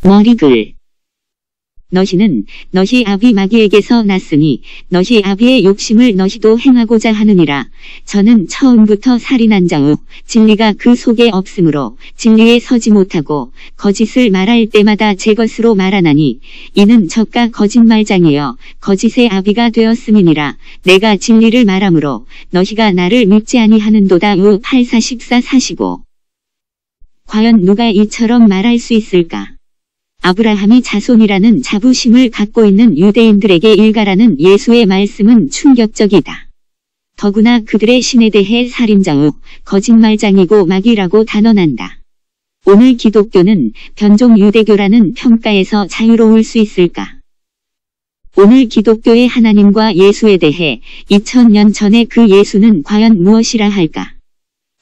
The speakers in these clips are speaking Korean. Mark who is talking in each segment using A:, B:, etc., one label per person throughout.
A: 머리글. 너희는 너희 아비 마귀에게서 났으니 너희 아비의 욕심을 너희도 행하고자 하느니라. 저는 처음부터 살인한 자요 진리가 그 속에 없으므로 진리에 서지 못하고 거짓을 말할 때마다 제 것으로 말하나니 이는 저가 거짓말장이여 거짓의 아비가 되었음이니라. 내가 진리를 말하므로 너희가 나를 믿지 아니하는도다. 요 8:44-45. 과연 누가 이처럼 말할 수 있을까? 아브라함이 자손이라는 자부심을 갖고 있는 유대인들에게 일가라는 예수의 말씀은 충격적이다. 더구나 그들의 신에 대해 살인자요 거짓말장이고 마귀라고 단언한다. 오늘 기독교는 변종 유대교라는 평가에서 자유로울 수 있을까? 오늘 기독교의 하나님과 예수에 대해 2000년 전에 그 예수는 과연 무엇이라 할까?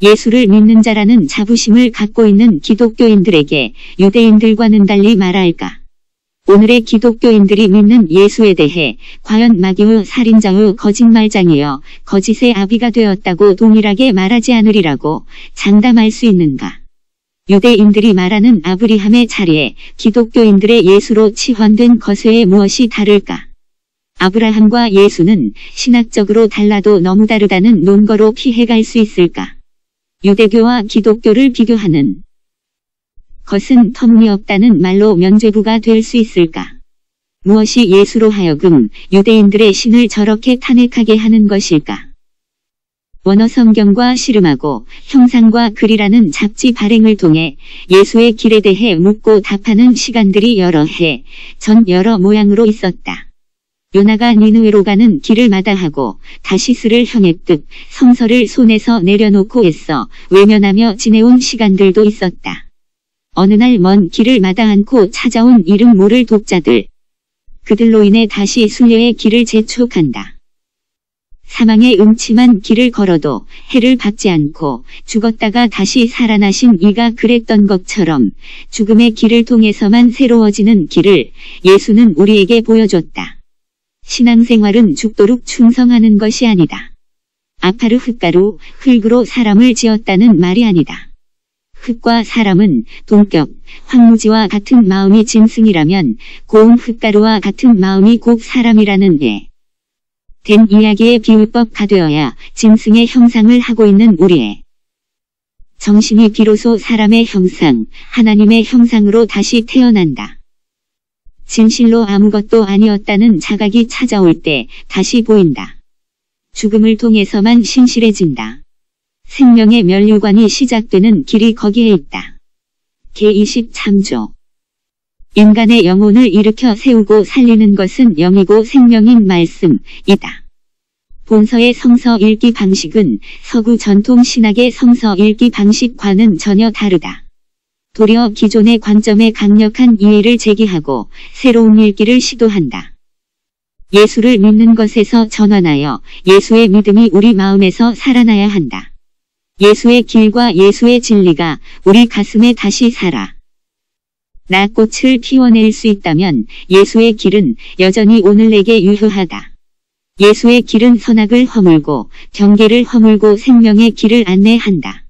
A: 예수를 믿는 자라는 자부심을 갖고 있는 기독교인들에게 유대인들과는 달리 말할까? 오늘의 기독교인들이 믿는 예수에 대해 과연 마귀요 살인자요 거짓말장이여 거짓의 아비가 되었다고 동일하게 말하지 않으리라고 장담할 수 있는가? 유대인들이 말하는 아브리함의 자리에 기독교인들의 예수로 치환된 것에 무엇이 다를까? 아브라함과 예수는 신학적으로 달라도 너무 다르다는 논거로 피해갈 수 있을까? 유대교와 기독교를 비교하는 것은 터무니없다는 말로 면죄부가 될 수 있을까? 무엇이 예수로 하여금 유대인들의 신을 저렇게 탄핵하게 하는 것일까? 원어성경과 씨름하고 형상과 글이라는 잡지 발행을 통해 예수의 길에 대해 묻고 답하는 시간들이 여러 해 전 여러 모양으로 있었다. 요나가 니느웨로 가는 길을 마다하고 다시스를 향했듯 성서를 손에서 내려놓고 애써 외면하며 지내온 시간들도 있었다. 어느 날 먼 길을 마다 않고 찾아온 이름 모를 독자들. 그들로 인해 다시 순례의 길을 재촉한다. 사망의 음침한 길을 걸어도 해를 받지 않고 죽었다가 다시 살아나신 이가 그랬던 것처럼 죽음의 길을 통해서만 새로워지는 길을 예수는 우리에게 보여줬다. 신앙생활은 죽도록 충성하는 것이 아니다. 아파르 흙가루, 흙으로 사람을 지었다는 말이 아니다. 흙과 사람은 동격, 황무지와 같은 마음이 짐승이라면 고운 흙가루와 같은 마음이 곧 사람이라는 된 이야기의 비유법가 되어야 짐승의 형상을 하고 있는 우리의 정신이 비로소 사람의 형상, 하나님의 형상으로 다시 태어난다. 진실로 아무것도 아니었다는 자각이 찾아올 때 다시 보인다. 죽음을 통해서만 신실해진다. 생명의 면류관이 시작되는 길이 거기에 있다. 개23조. 인간의 영혼을 일으켜 세우고 살리는 것은 영이고 생명인 말씀이다. 본서의 성서 읽기 방식은 서구 전통 신학의 성서 읽기 방식과는 전혀 다르다. 도리어 기존의 관점에 강력한 이해를 제기하고 새로운 읽기를 시도한다. 예수를 믿는 것에서 전환하여 예수의 믿음이 우리 마음에서 살아나야 한다. 예수의 길과 예수의 진리가 우리 가슴에 다시 살아 나 꽃을 피워낼 수 있다면 예수의 길은 여전히 오늘 내게 유효하다. 예수의 길은 선악을 허물고 경계를 허물고 생명의 길을 안내한다.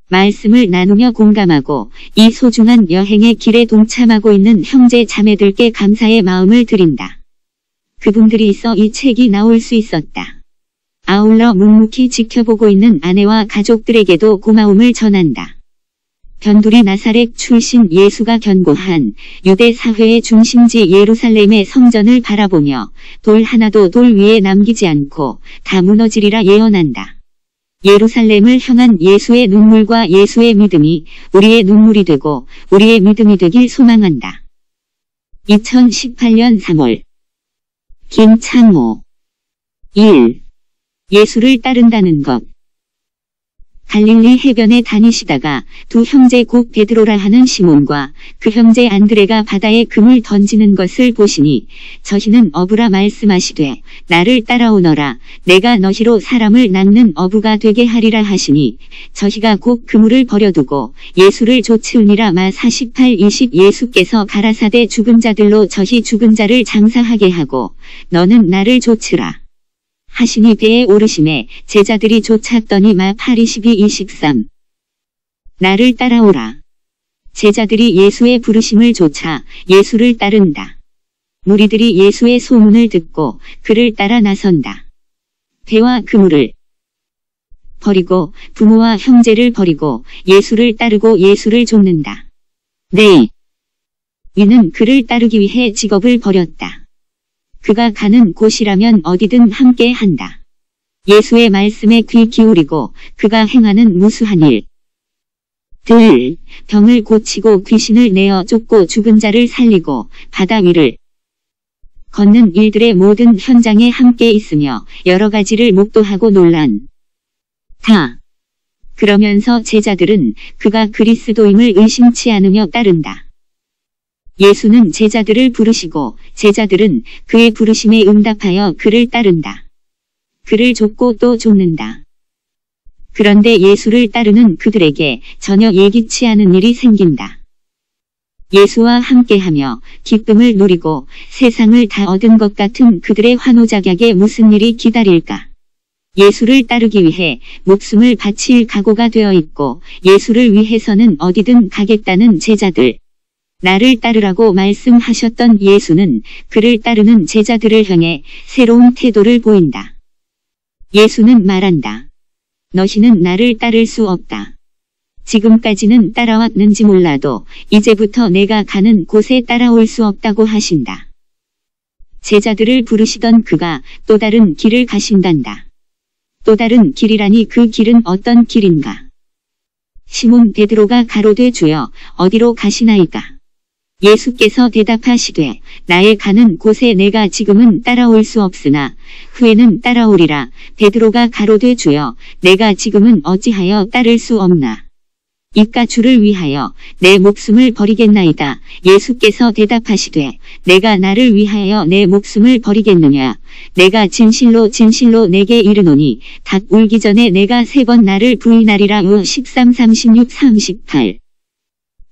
A: 말씀을 나누며 공감하고 이 소중한 여행의 길에 동참하고 있는 형제 자매들께 감사의 마음을 드린다. 그분들이 있어 이 책이 나올 수 있었다. 아울러 묵묵히 지켜보고 있는 아내와 가족들에게도 고마움을 전한다. 변두리 나사렛 출신 예수가 견고한 유대 사회의 중심지 예루살렘의 성전을 바라보며 돌 하나도 돌 위에 남기지 않고 다 무너지리라 예언한다. 예루살렘을 향한 예수의 눈물과 예수의 믿음이 우리의 눈물이 되고 우리의 믿음이 되길 소망한다. 2018년 3월 김창호 1. 예수를 따른다는 것. 갈릴리 해변에 다니시다가 두 형제 곧 베드로라 하는 시몬과 그 형제 안드레가 바다에 금을 던지는 것을 보시니 저희는 어부라 말씀하시되 나를 따라오너라 내가 너희로 사람을 낚는 어부가 되게 하리라 하시니 저희가 곧 그물을 버려두고 예수를 좇으니라. 마 48:20 예수께서 가라사대 죽은 자들로 저희 죽은 자를 장사하게 하고 너는 나를 좇으라 하시니 배에 오르심에 제자들이 쫓았더니 마 8:22-23 나를 따라오라. 제자들이 예수의 부르심을 좇아 예수를 따른다. 무리들이 예수의 소문을 듣고 그를 따라 나선다. 배와 그물을 버리고 부모와 형제를 버리고 예수를 따르고 예수를 좇는다. 네. 이는 그를 따르기 위해 직업을 버렸다. 그가 가는 곳이라면 어디든 함께 한다. 예수의 말씀에 귀 기울이고 그가 행하는 무수한 일. 병을 고치고 귀신을 내어 쫓고 죽은 자를 살리고 바다 위를 걷는 일들의 모든 현장에 함께 있으며 여러 가지를 목도하고 논란다. 그러면서 제자들은 그가 그리스도임을 의심치 않으며 따른다. 예수는 제자들을 부르시고 제자들은 그의 부르심에 응답하여 그를 따른다. 그를 좇고 또 좇는다. 그런데 예수를 따르는 그들에게 전혀 예기치 않은 일이 생긴다. 예수와 함께하며 기쁨을 누리고 세상을 다 얻은 것 같은 그들의 환호작약에 무슨 일이 기다릴까? 예수를 따르기 위해 목숨을 바칠 각오가 되어 있고 예수를 위해서는 어디든 가겠다는 제자들. 나를 따르라고 말씀하셨던 예수는 그를 따르는 제자들을 향해 새로운 태도를 보인다. 예수는 말한다. 너희는 나를 따를 수 없다. 지금까지는 따라왔는지 몰라도 이제부터 내가 가는 곳에 따라올 수 없다고 하신다. 제자들을 부르시던 그가 또 다른 길을 가신단다. 또 다른 길이라니 그 길은 어떤 길인가? 시몬 베드로가 가로되 주여 어디로 가시나이까? 예수께서 대답하시되 나의 가는 곳에 내가 지금은 따라올 수 없으나 후에는 따라오리라. 베드로가 가로되 주여 내가 지금은 어찌하여 따를 수 없나? 이까 주를 위하여 내 목숨을 버리겠나이다. 예수께서 대답하시되 내가 나를 위하여 내 목숨을 버리겠느냐? 내가 진실로 진실로 내게 이르노니 닭 울기 전에 내가 3번 나를 부인하리라. 13, 36, 38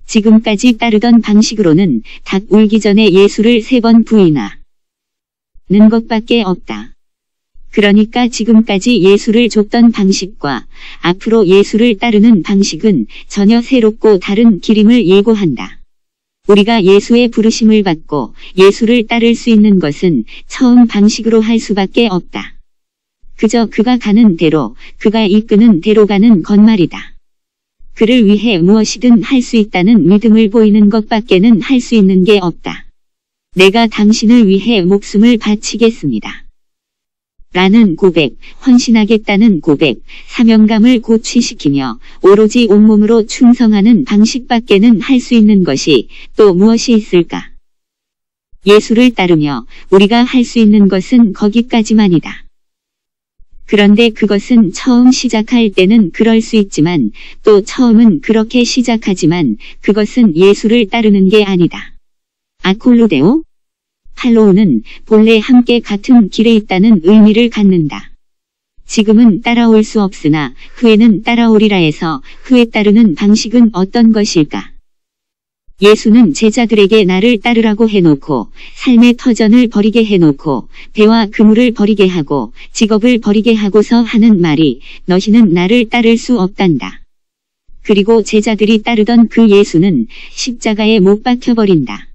A: 지금까지 따르던 방식으로는 닭 울기 전에 예수를 3번 부인하는 것밖에 없다. 그러니까 지금까지 예수를 좇던 방식과 앞으로 예수를 따르는 방식은 전혀 새롭고 다른 길임을 예고한다. 우리가 예수의 부르심을 받고 예수를 따를 수 있는 것은 처음 방식으로 할 수밖에 없다. 그저 그가 가는 대로, 그가 이끄는 대로 가는 것말이다. 그를 위해 무엇이든 할 수 있다는 믿음을 보이는 것밖에는 할 수 있는 게 없다. 내가 당신을 위해 목숨을 바치겠습니다. 라는 고백, 헌신하겠다는 고백, 사명감을 고취시키며 오로지 온몸으로 충성하는 방식밖에는 할 수 있는 것이 또 무엇이 있을까? 예수를 따르며 우리가 할 수 있는 것은 거기까지만이다. 그런데 그것은 처음 시작할 때는 그럴 수 있지만 또 처음은 그렇게 시작하지만 그것은 예수를 따르는 게 아니다. 아콜로데오? 팔로우는 본래 함께 같은 길에 있다는 의미를 갖는다. 지금은 따라올 수 없으나 후에는 따라오리라 해서 후에 따르는 방식은 어떤 것일까? 예수는 제자들에게 나를 따르라고 해놓고 삶의 터전을 버리게 해놓고 배와 그물을 버리게 하고 직업을 버리게 하고서 하는 말이 너희는 나를 따를 수 없단다. 그리고 제자들이 따르던 그 예수는 십자가에 못 박혀버린다.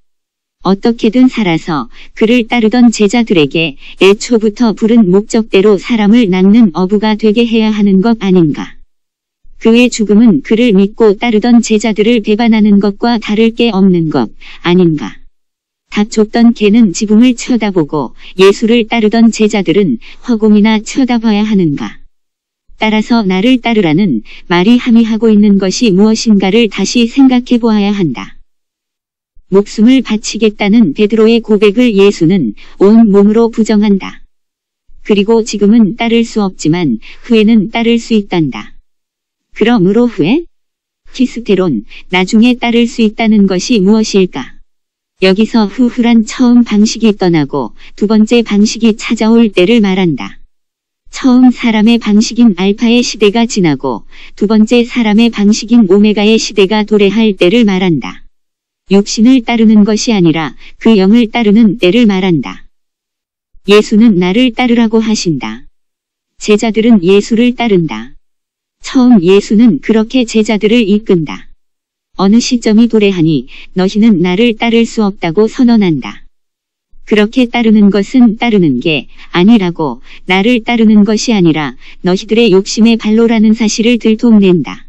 A: 어떻게든 살아서 그를 따르던 제자들에게 애초부터 부른 목적대로 사람을 낚는 어부가 되게 해야 하는 것 아닌가. 그의 죽음은 그를 믿고 따르던 제자들을 배반하는 것과 다를 게 없는 것 아닌가. 닭 쫓던 개는 지붕을 쳐다보고 예수를 따르던 제자들은 허공이나 쳐다봐야 하는가. 따라서 나를 따르라는 말이 함의하고 있는 것이 무엇인가를 다시 생각해 보아야 한다. 목숨을 바치겠다는 베드로의 고백을 예수는 온 몸으로 부정한다. 그리고 지금은 따를 수 없지만 후에는 따를 수 있단다. 그러므로 후에? 키스테론, 나중에 따를 수 있다는 것이 무엇일까? 여기서 후후란 처음 방식이 떠나고 두 번째 방식이 찾아올 때를 말한다. 처음 사람의 방식인 알파의 시대가 지나고 두 번째 사람의 방식인 오메가의 시대가 도래할 때를 말한다. 육신을 따르는 것이 아니라 그 영을 따르는 때를 말한다. 예수는 나를 따르라고 하신다. 제자들은 예수를 따른다. 처음 예수는 그렇게 제자들을 이끈다. 어느 시점이 도래하니 너희는 나를 따를 수 없다고 선언한다. 그렇게 따르는 것은 따르는 게 아니라고 나를 따르는 것이 아니라 너희들의 욕심의 발로라는 사실을 들통낸다.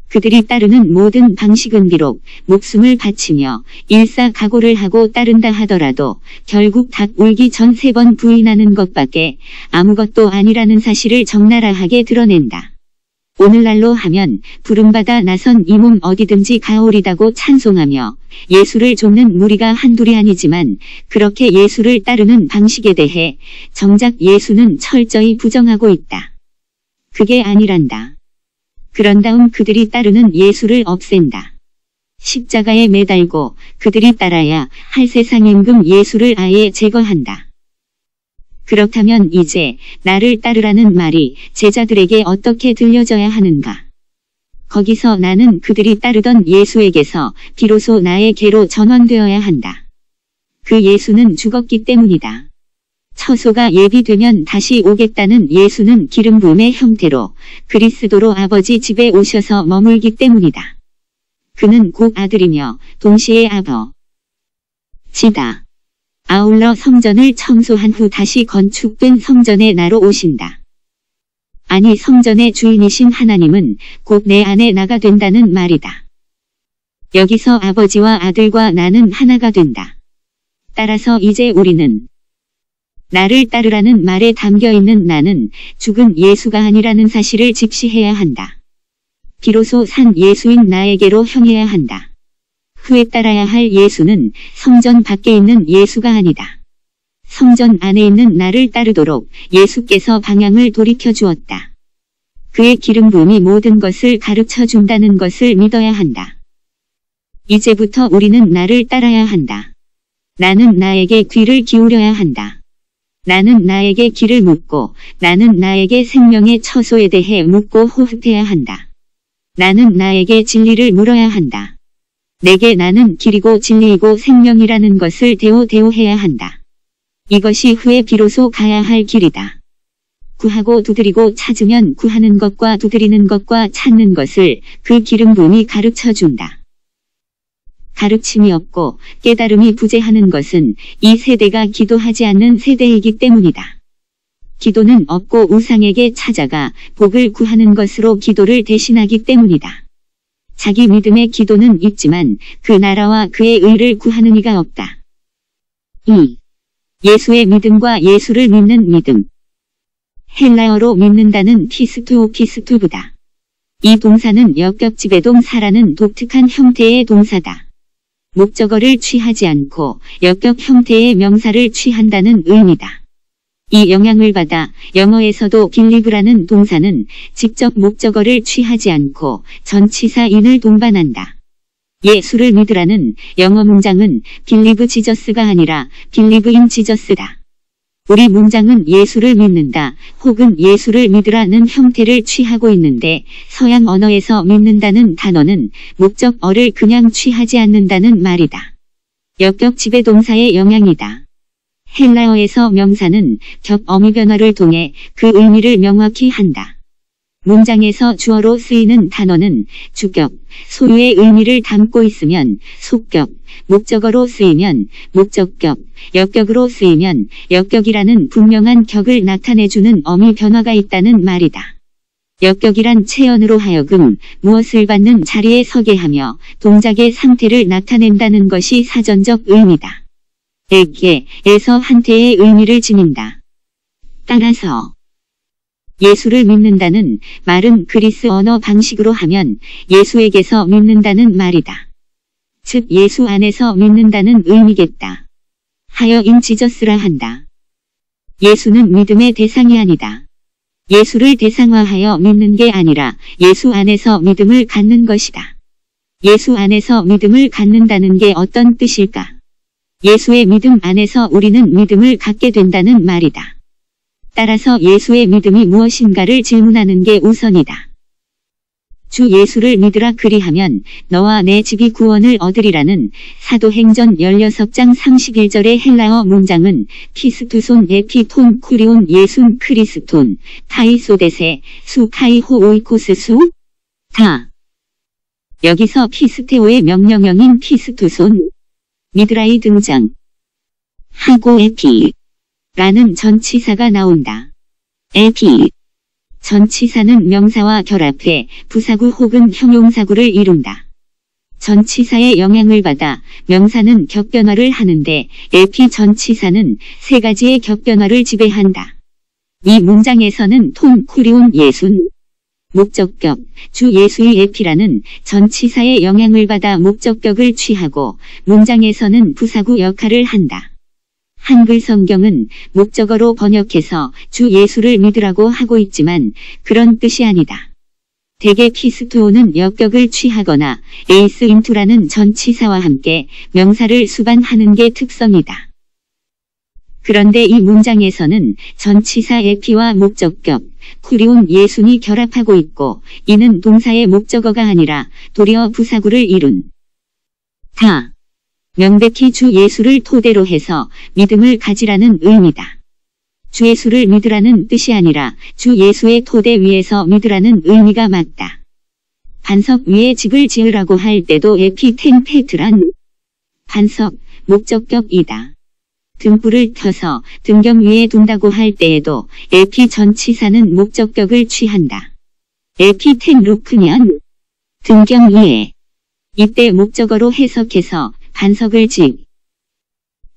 A: 그들이 따르는 모든 방식은 비록 목숨을 바치며 일사각오를 하고 따른다 하더라도 결국 닭 울기 전 3번 부인하는 것밖에 아무것도 아니라는 사실을 적나라하게 드러낸다. 오늘날로 하면 부름받아 나선 이 몸 어디든지 가오리다고 찬송하며 예수를 좇는 무리가 한둘이 아니지만 그렇게 예수를 따르는 방식에 대해 정작 예수는 철저히 부정하고 있다. 그게 아니란다. 그런 다음 그들이 따르는 예수를 없앤다. 십자가에 매달고 그들이 따라야 할 세상 임금 예수를 아예 제거한다. 그렇다면 이제 나를 따르라는 말이 제자들에게 어떻게 들려져야 하는가? 거기서 나는 그들이 따르던 예수에게서 비로소 나에게로 전환되어야 한다. 그 예수는 죽었기 때문이다. 처소가 예비되면 다시 오겠다는 예수는 기름 부음의 형태로 그리스도로 아버지 집에 오셔서 머물기 때문이다. 그는 곧 아들이며 동시에 아버지다. 아울러 성전을 청소한 후 다시 건축된 성전에 나로 오신다. 아니 성전의 주인이신 하나님은 곧 내 안에 나가 된다는 말이다. 여기서 아버지와 아들과 나는 하나가 된다. 따라서 이제 우리는 나를 따르라는 말에 담겨있는 나는 죽은 예수가 아니라는 사실을 직시해야 한다. 비로소 산 예수인 나에게로 향해야 한다. 후에 따라야 할 예수는 성전 밖에 있는 예수가 아니다. 성전 안에 있는 나를 따르도록 예수께서 방향을 돌이켜 주었다. 그의 기름 부음이 모든 것을 가르쳐 준다는 것을 믿어야 한다. 이제부터 우리는 나를 따라야 한다. 나는 나에게 귀를 기울여야 한다. 나는 나에게 길을 묻고 나는 나에게 생명의 처소에 대해 묻고 호흡해야 한다. 나는 나에게 진리를 물어야 한다. 내게 나는 길이고 진리이고 생명이라는 것을 대오해야 한다. 이것이 후에 비로소 가야 할 길이다. 구하고 두드리고 찾으면 구하는 것과 두드리는 것과 찾는 것을 그 기름 부음이 가르쳐 준다. 가르침이 없고 깨달음이 부재하는 것은 이 세대가 기도하지 않는 세대이기 때문이다. 기도는 없고 우상에게 찾아가 복을 구하는 것으로 기도를 대신하기 때문이다. 자기 믿음의 기도는 있지만 그 나라와 그의 의를 구하는 이가 없다. 2. 예수의 믿음과 예수를 믿는 믿음. 헬라어로 믿는다는 피스토부다. 이 동사는 역격지배동사라는 독특한 형태의 동사다. 목적어를 취하지 않고 역격 형태의 명사를 취한다는 의미다. 이 영향을 받아 영어에서도 believe라는 동사는 직접 목적어를 취하지 않고 전치사인을 동반한다. 예수를 믿으라는 영어 문장은 believe Jesus가 아니라 believe in Jesus다. 우리 문장은 예수를 믿는다 혹은 예수를 믿으라는 형태를 취하고 있는데 서양 언어에서 믿는다는 단어는 목적어를 그냥 취하지 않는다는 말이다. 역격 지배동사의 영향이다. 헬라어에서 명사는 격 어미 변화를 통해 그 의미를 명확히 한다. 문장에서 주어로 쓰이는 단어는 주격, 소유의 의미를 담고 있으면 속격, 목적어로 쓰이면 목적격, 역격으로 쓰이면 역격이라는 분명한 격을 나타내주는 어미 변화가 있다는 말이다. 역격이란 체언으로 하여금 무엇을 받는 자리에 서게 하며 동작의 상태를 나타낸다는 것이 사전적 의미다. 에게에서 한태의 의미를 지닌다. 따라서 예수를 믿는다는 말은 그리스 언어 방식으로 하면 예수에게서 믿는다는 말이다. 즉 예수 안에서 믿는다는 의미겠다. 하여 인 지저스라 한다. 예수는 믿음의 대상이 아니다. 예수를 대상화하여 믿는 게 아니라 예수 안에서 믿음을 갖는 것이다. 예수 안에서 믿음을 갖는다는 게 어떤 뜻일까? 예수의 믿음 안에서 우리는 믿음을 갖게 된다는 말이다. 따라서 예수의 믿음이 무엇인가를 질문하는 게 우선이다. 주 예수를 믿으라 그리하면 너와 내 집이 구원을 얻으리라는 사도행전 16장 31절의 헬라어 문장은 피스투손 에피톤 쿠리온 예순 크리스톤 타이소데세 수 카이호 오이코스 수 다 여기서 피스테오의 명령형인 피스토손, 미드라이 등장. 하고 에피라는 전치사가 나온다. 에피. 전치사는 명사와 결합해 부사구 혹은 형용사구를 이룬다. 전치사의 영향을 받아 명사는 격변화를 하는데 에피 전치사는 세 가지의 격변화를 지배한다. 이 문장에서는 톤 쿠리온 예순, 목적격, 주 예수의 에피라는 전치사의 영향을 받아 목적격을 취하고 문장에서는 부사구 역할을 한다. 한글 성경은 목적어로 번역해서 주 예수를 믿으라고 하고 있지만 그런 뜻이 아니다. 대개 피스토오는 역격을 취하거나 에이스 인투라는 전치사와 함께 명사를 수반하는 게 특성이다. 그런데 이 문장에서는 전치사 에피와 목적격, 쿠리온 예순이 결합하고 있고 이는 동사의 목적어가 아니라 도리어 부사구를 이룬 다. 명백히 주 예수를 토대로 해서 믿음을 가지라는 의미다. 주 예수를 믿으라는 뜻이 아니라 주 예수의 토대 위에서 믿으라는 의미가 맞다. 반석 위에 집을 지으라고 할 때도 에피텐페트란 반석, 목적격이다. 등불을 켜서 등경 위에 둔다고 할 때에도 에피 전치사는 목적격을 취한다. 에피텐 루크면 등경 위에. 이때 목적어로 해석해서 반석을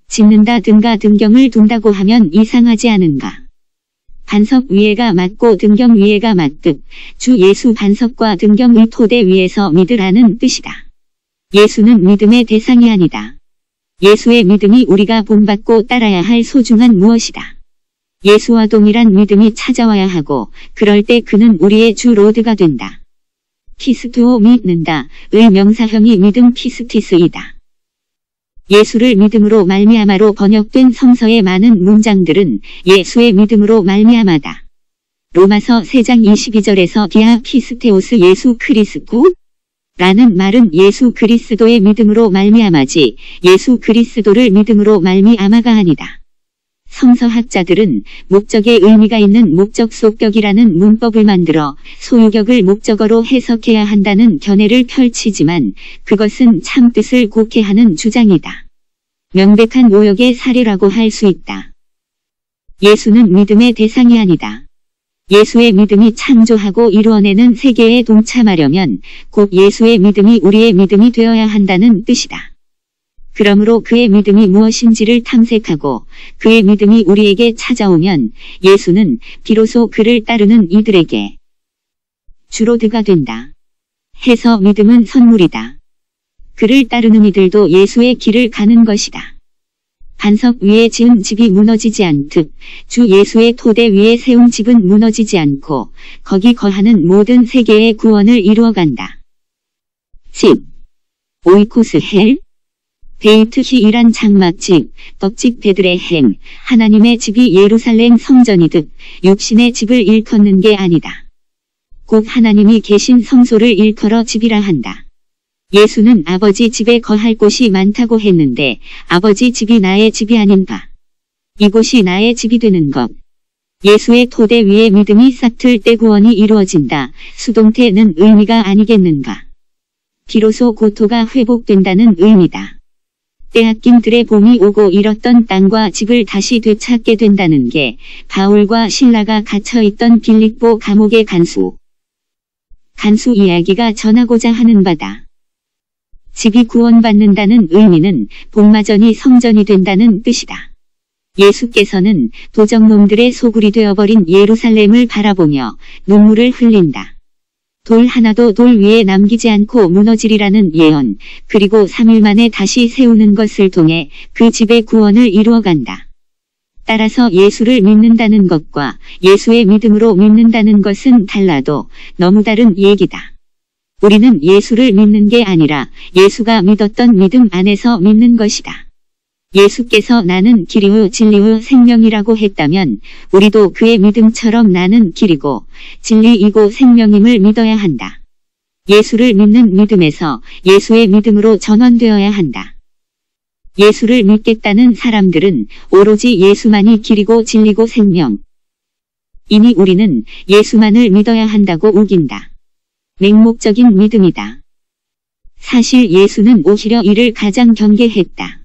A: 짓는다 등가 등경을 둔다고 하면 이상하지 않은가. 반석 위에가 맞고 등경 위에가 맞듯 주 예수 반석과 등경의 토대 위에서 믿으라는 뜻이다. 예수는 믿음의 대상이 아니다. 예수의 믿음이 우리가 본받고 따라야 할 소중한 무엇이다. 예수와 동일한 믿음이 찾아와야 하고 그럴 때 그는 우리의 주 로드가 된다. 피스토오 믿는다 의 명사형이 믿음 피스티스이다. 예수를 믿음으로 말미암아로 번역된 성서의 많은 문장들은 예수의 믿음으로 말미암아다. 로마서 3장 22절에서 디아 피스테오스 예수 크리스도 라는 말은 예수 그리스도의 믿음으로 말미암아지 예수 그리스도를 믿음으로 말미암아가 아니다. 성서학자들은 목적에 의미가 있는 목적 속격이라는 문법을 만들어 소유격을 목적어로 해석해야 한다는 견해를 펼치지만 그것은 참 뜻을 곡해하는 주장이다. 명백한 오역의 사례라고 할 수 있다. 예수는 믿음의 대상이 아니다. 예수의 믿음이 창조하고 이루어내는 세계에 동참하려면 곧 예수의 믿음이 우리의 믿음이 되어야 한다는 뜻이다. 그러므로 그의 믿음이 무엇인지를 탐색하고 그의 믿음이 우리에게 찾아오면 예수는 비로소 그를 따르는 이들에게 주로드가 된다. 해서 믿음은 선물이다. 그를 따르는 이들도 예수의 길을 가는 것이다. 반석 위에 지은 집이 무너지지 않듯 주 예수의 토대 위에 세운 집은 무너지지 않고 거기 거하는 모든 세계의 구원을 이루어간다. 집 오이코스 헬 베이트 히이란 장막집, 떡집 베드레헴, 하나님의 집이 예루살렘 성전이듯 육신의 집을 일컫는 게 아니다. 곧 하나님이 계신 성소를 일컬어 집이라 한다. 예수는 아버지 집에 거할 곳이 많다고 했는데 아버지 집이 나의 집이 아닌가. 이곳이 나의 집이 되는 것. 예수의 토대 위에 믿음이 싹틀 때 구원이 이루어진다. 수동태는 의미가 아니겠는가. 비로소 고토가 회복된다는 의미다. 빼앗김들의 봄이 오고 잃었던 땅과 집을 다시 되찾게 된다는 게 바울과 실라가 갇혀있던 빌립보 감옥의 간수 이야기가 전하고자 하는 바다. 집이 구원받는다는 의미는 복마전이 성전이 된다는 뜻이다. 예수께서는 도적놈들의 소굴이 되어버린 예루살렘을 바라보며 눈물을 흘린다. 돌 하나도 돌 위에 남기지 않고 무너지리라는 예언, 그리고 3일 만에 다시 세우는 것을 통해 그 집의 구원을 이루어간다. 따라서 예수를 믿는다는 것과 예수의 믿음으로 믿는다는 것은 달라도 너무 다른 얘기다. 우리는 예수를 믿는 게 아니라 예수가 믿었던 믿음 안에서 믿는 것이다. 예수께서 나는 길이요 진리요 생명이라고 했다면 우리도 그의 믿음처럼 나는 길이고 진리이고 생명임을 믿어야 한다. 예수를 믿는 믿음에서 예수의 믿음으로 전환되어야 한다. 예수를 믿겠다는 사람들은 오로지 예수만이 길이고 진리고 생명. 이니 우리는 예수만을 믿어야 한다고 우긴다. 맹목적인 믿음이다. 사실 예수는 오히려 이를 가장 경계했다.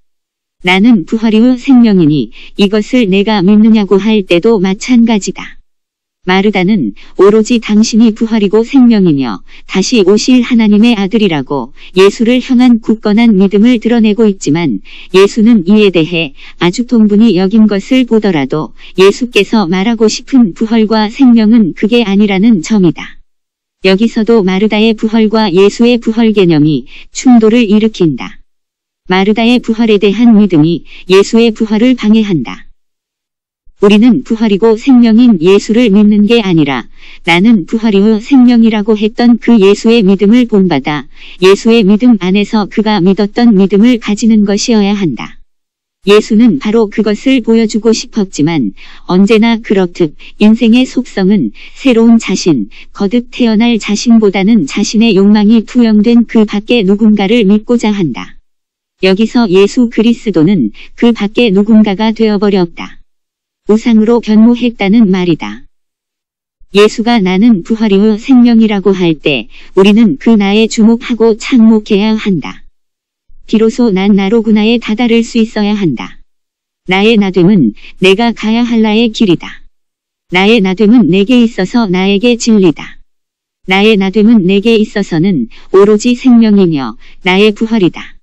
A: 나는 부활 이후 생명이니 이것을 내가 믿느냐고 할 때도 마찬가지다. 마르다는 오로지 당신이 부활이고 생명이며 다시 오실 하나님의 아들이라고 예수를 향한 굳건한 믿음을 드러내고 있지만 예수는 이에 대해 아주 동분히 여긴 것을 보더라도 예수께서 말하고 싶은 부활과 생명은 그게 아니라는 점이다. 여기서도 마르다의 부활과 예수의 부활 개념이 충돌을 일으킨다. 마르다의 부활에 대한 믿음이 예수의 부활을 방해한다. 우리는 부활이고 생명인 예수를 믿는 게 아니라 나는 부활 이후 생명이라고 했던 그 예수의 믿음을 본받아 예수의 믿음 안에서 그가 믿었던 믿음을 가지는 것이어야 한다. 예수는 바로 그것을 보여주고 싶었지만 언제나 그렇듯 인생의 속성은 새로운 자신, 거듭 태어날 자신보다는 자신의 욕망이 투영된 그 밖에 누군가를 믿고자 한다. 여기서 예수 그리스도는 그 밖에 누군가가 되어버렸다. 우상으로 변모했다는 말이다. 예수가 나는 부활 이후 생명이라고 할 때 우리는 그 나에 주목하고 착목해야 한다. 비로소 난 나로구나에 다다를 수 있어야 한다. 나의 나됨은 내가 가야 할 나의 길이다. 나의 나됨은 내게 있어서 나에게 진리다. 나의 나됨은 내게 있어서는 오로지 생명이며 나의 부활이다.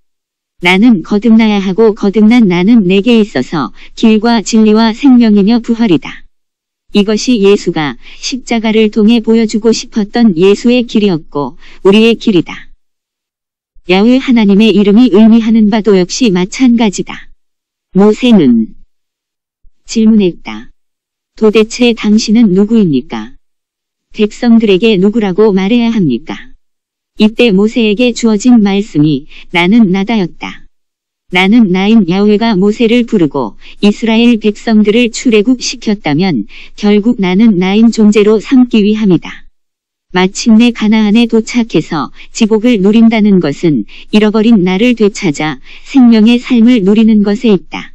A: 나는 거듭나야 하고 거듭난 나는 내게 있어서 길과 진리와 생명이며 부활이다. 이것이 예수가 십자가를 통해 보여주고 싶었던 예수의 길이었고 우리의 길이다. 야훼 하나님의 이름이 의미하는 바도 역시 마찬가지다. 모세는 질문했다. 도대체 당신은 누구입니까? 백성들에게 누구라고 말해야 합니까? 이때 모세에게 주어진 말씀이 나는 나다였다. 나는 나인 야훼가 모세를 부르고 이스라엘 백성들을 출애굽시켰다면 결국 나는 나인 존재로 삼기 위함이다. 마침내 가나안에 도착해서 지복을 누린다는 것은 잃어버린 나를 되찾아 생명의 삶을 누리는 것에 있다.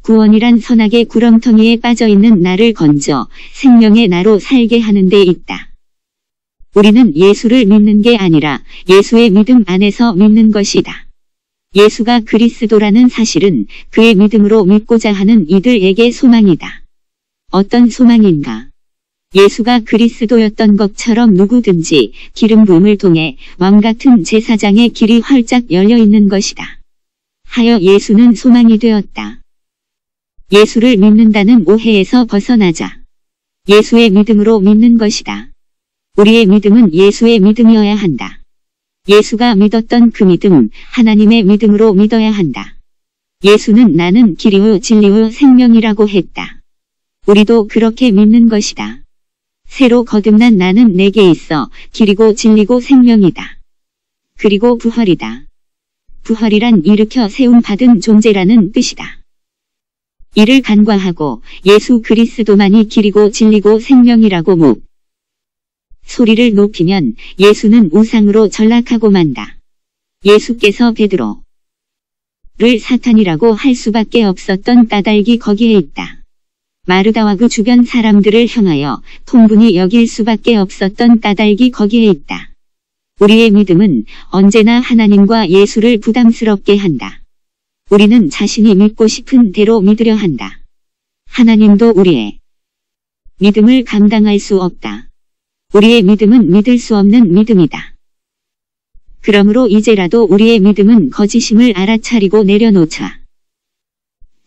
A: 구원이란 선악의 구렁텅이에 빠져있는 나를 건져 생명의 나로 살게 하는 데 있다. 우리는 예수를 믿는 게 아니라 예수의 믿음 안에서 믿는 것이다. 예수가 그리스도라는 사실은 그의 믿음으로 믿고자 하는 이들에게 소망이다. 어떤 소망인가? 예수가 그리스도였던 것처럼 누구든지 기름 부음을 통해 왕같은 제사장의 길이 활짝 열려있는 것이다. 하여 예수는 소망이 되었다. 예수를 믿는다는 오해에서 벗어나자. 예수의 믿음으로 믿는 것이다. 우리의 믿음은 예수의 믿음이어야 한다. 예수가 믿었던 그 믿음, 하나님의 믿음으로 믿어야 한다. 예수는 나는 길이요 진리요 생명이라고 했다. 우리도 그렇게 믿는 것이다. 새로 거듭난 나는 내게 있어 길이고 진리고 생명이다. 그리고 부활이다. 부활이란 일으켜 세움받은 존재라는 뜻이다. 이를 간과하고 예수 그리스도만이 길이고 진리고 생명이라고 소리를 높이면 예수는 우상으로 전락하고 만다. 예수께서 베드로를 사탄이라고 할 수밖에 없었던 까닭이 거기에 있다. 마르다와 그 주변 사람들을 향하여 통분히 여길 수밖에 없었던 까닭이 거기에 있다. 우리의 믿음은 언제나 하나님과 예수를 부담스럽게 한다. 우리는 자신이 믿고 싶은 대로 믿으려 한다. 하나님도 우리의 믿음을 감당할 수 없다. 우리의 믿음은 믿을 수 없는 믿음이다. 그러므로 이제라도 우리의 믿음은 거짓임을 알아차리고 내려놓자.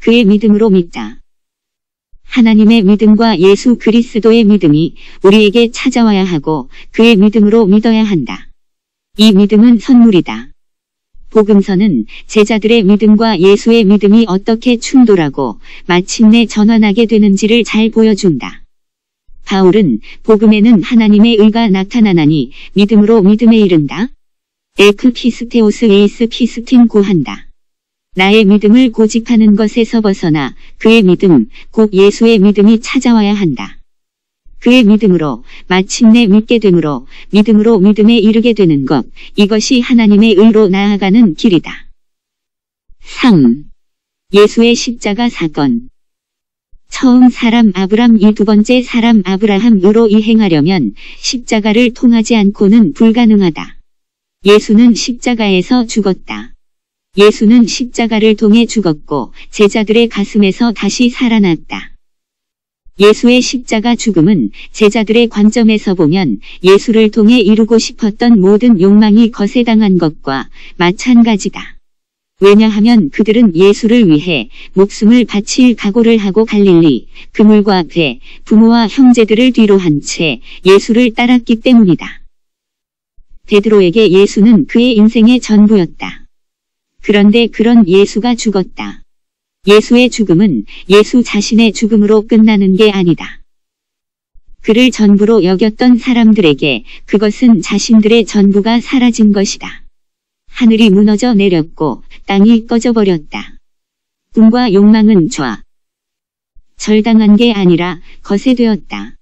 A: 그의 믿음으로 믿자. 하나님의 믿음과 예수 그리스도의 믿음이 우리에게 찾아와야 하고 그의 믿음으로 믿어야 한다. 이 믿음은 선물이다. 복음서는 제자들의 믿음과 예수의 믿음이 어떻게 충돌하고 마침내 전환하게 되는지를 잘 보여준다. 바울은 복음에는 하나님의 의가 나타나나니 믿음으로 믿음에 이른다. 에크피스테오스 에이스 피스틴 고한다. 나의 믿음을 고집하는 것에서 벗어나 그의 믿음, 곧 예수의 믿음이 찾아와야 한다. 그의 믿음으로 마침내 믿게 되므로 믿음으로 믿음에 이르게 되는 것, 이것이 하나님의 의로 나아가는 길이다. 3. 예수의 십자가 사건. 처음 사람 아브람이 두 번째 사람 아브라함으로 이행하려면 십자가를 통하지 않고는 불가능하다. 예수는 십자가에서 죽었다. 예수는 십자가를 통해 죽었고 제자들의 가슴에서 다시 살아났다. 예수의 십자가 죽음은 제자들의 관점에서 보면 예수를 통해 이루고 싶었던 모든 욕망이 거세당한 것과 마찬가지다. 왜냐하면 그들은 예수를 위해 목숨을 바칠 각오를 하고 갈릴리, 그물과 배, 부모와 형제들을 뒤로 한 채 예수를 따랐기 때문이다. 베드로에게 예수는 그의 인생의 전부였다. 그런데 그런 예수가 죽었다. 예수의 죽음은 예수 자신의 죽음으로 끝나는 게 아니다. 그를 전부로 여겼던 사람들에게 그것은 자신들의 전부가 사라진 것이다. 하늘이 무너져 내렸고 땅이 꺼져버렸다. 꿈과 욕망은 절당한 게 아니라 거세되었다.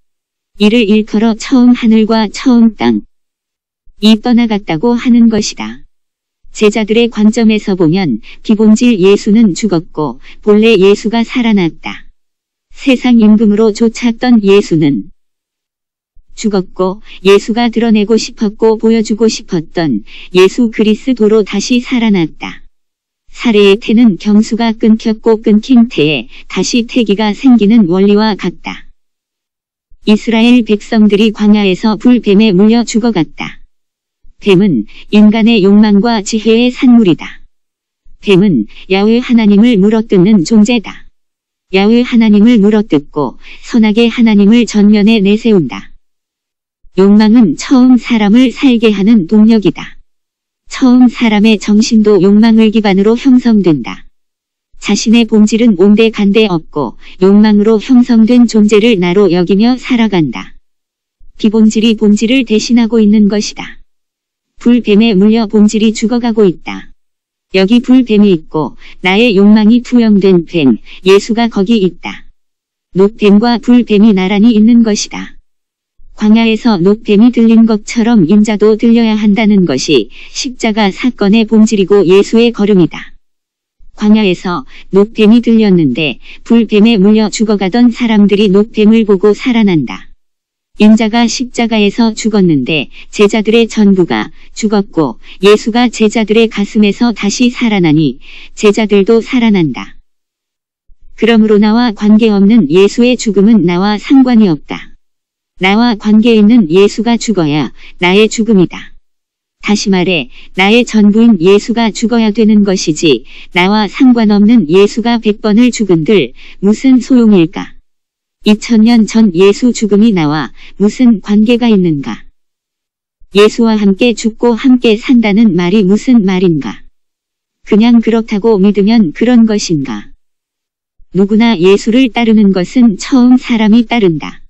A: 이를 일컬어 처음 하늘과 처음 땅이 떠나갔다고 하는 것이다. 제자들의 관점에서 보면 비본질 예수는 죽었고 본래 예수가 살아났다. 세상 임금으로 쫓았던 예수는 죽었고 예수가 드러내고 싶었고 보여주고 싶었던 예수 그리스도로 다시 살아났다. 사례의 태는 경수가 끊겼고 끊긴 태에 다시 태기가 생기는 원리와 같다. 이스라엘 백성들이 광야에서 불뱀에 물려 죽어갔다. 뱀은 인간의 욕망과 지혜의 산물이다. 뱀은 야훼 하나님을 물어뜯는 존재다. 야훼 하나님을 물어뜯고 선악의 하나님을 전면에 내세운다. 욕망은 처음 사람을 살게 하는 동력이다. 처음 사람의 정신도 욕망을 기반으로 형성된다. 자신의 본질은 온데간데 없고 욕망으로 형성된 존재를 나로 여기며 살아간다. 비본질이 본질을 대신하고 있는 것이다. 불뱀에 물려 본질이 죽어가고 있다. 여기 불뱀이 있고 나의 욕망이 투영된 뱀, 예수가 거기 있다. 녹뱀과 불뱀이 나란히 있는 것이다. 광야에서 녹뱀이 들린 것처럼 인자도 들려야 한다는 것이 십자가 사건의 본질이고 예수의 걸음이다. 광야에서 녹뱀이 들렸는데 불뱀에 물려 죽어가던 사람들이 녹뱀을 보고 살아난다. 인자가 십자가에서 죽었는데 제자들의 전부가 죽었고 예수가 제자들의 가슴에서 다시 살아나니 제자들도 살아난다. 그러므로 나와 관계없는 예수의 죽음은 나와 상관이 없다. 나와 관계 있는 예수가 죽어야 나의 죽음이다. 다시 말해 나의 전부인 예수가 죽어야 되는 것이지 나와 상관없는 예수가 100번을 죽은들 무슨 소용일까? 2000년 전 예수 죽음이 나와 무슨 관계가 있는가? 예수와 함께 죽고 함께 산다는 말이 무슨 말인가? 그냥 그렇다고 믿으면 그런 것인가? 누구나 예수를 따르는 것은 처음 사람이 따른다.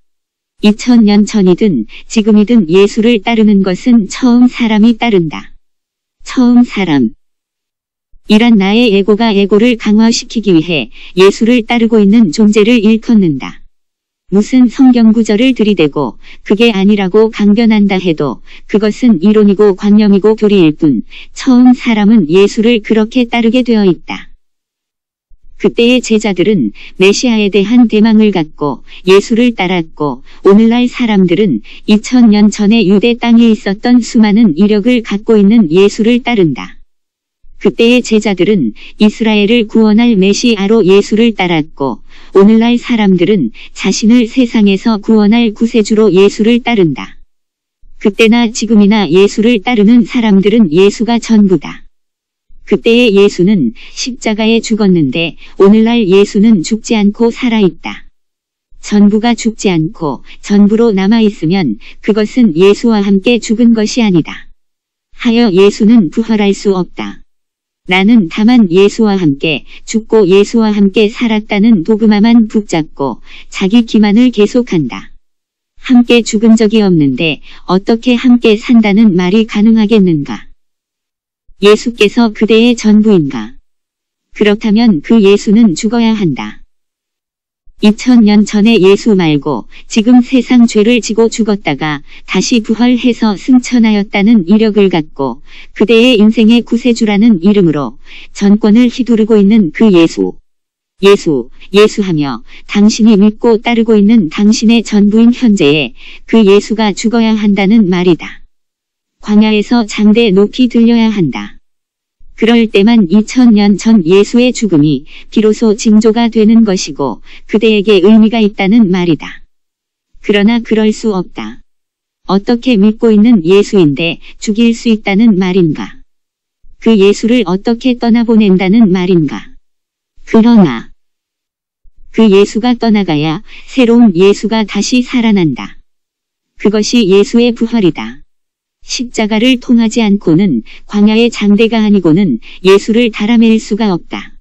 A: 2000년 전이든 지금이든 예수를 따르는 것은 처음 사람이 따른다. 처음 사람. 이란 나의 에고가 에고를 강화시키기 위해 예수를 따르고 있는 존재를 일컫는다. 무슨 성경 구절을 들이대고 그게 아니라고 강변한다 해도 그것은 이론이고 관념이고 교리일 뿐 처음 사람은 예수를 그렇게 따르게 되어 있다. 그때의 제자들은 메시아에 대한 대망을 갖고 예수를 따랐고 오늘날 사람들은 2000년 전에 유대 땅에 있었던 수많은 이력을 갖고 있는 예수를 따른다. 그때의 제자들은 이스라엘을 구원할 메시아로 예수를 따랐고 오늘날 사람들은 자신을 세상에서 구원할 구세주로 예수를 따른다. 그때나 지금이나 예수를 따르는 사람들은 예수가 전부다. 그때의 예수는 십자가에 죽었는데 오늘날 예수는 죽지 않고 살아있다. 전부가 죽지 않고 전부로 남아있으면 그것은 예수와 함께 죽은 것이 아니다. 하여 예수는 부활할 수 없다. 나는 다만 예수와 함께 죽고 예수와 함께 살았다는 도그마만 붙잡고 자기 기만을 계속한다. 함께 죽은 적이 없는데 어떻게 함께 산다는 말이 가능하겠는가? 예수께서 그대의 전부인가? 그렇다면 그 예수는 죽어야 한다. 2000년 전에 예수 말고 지금 세상 죄를 지고 죽었다가 다시 부활해서 승천하였다는 이력을 갖고 그대의 인생의 구세주라는 이름으로 전권을 휘두르고 있는 그 예수하며 당신이 믿고 따르고 있는 당신의 전부인 현재에 그 예수가 죽어야 한다는 말이다. 광야에서 장대 높이 들려야 한다. 그럴 때만 2000년 전 예수의 죽음이 비로소 징조가 되는 것이고 그대에게 의미가 있다는 말이다. 그러나 그럴 수 없다. 어떻게 믿고 있는 예수인데 죽일 수 있다는 말인가? 그 예수를 어떻게 떠나보낸다는 말인가? 그러나 그 예수가 떠나가야 새로운 예수가 다시 살아난다. 그것이 예수의 부활이다. 십자가를 통하지 않고는 광야의 장대가 아니고는 예수를 달아낼 수가 없다.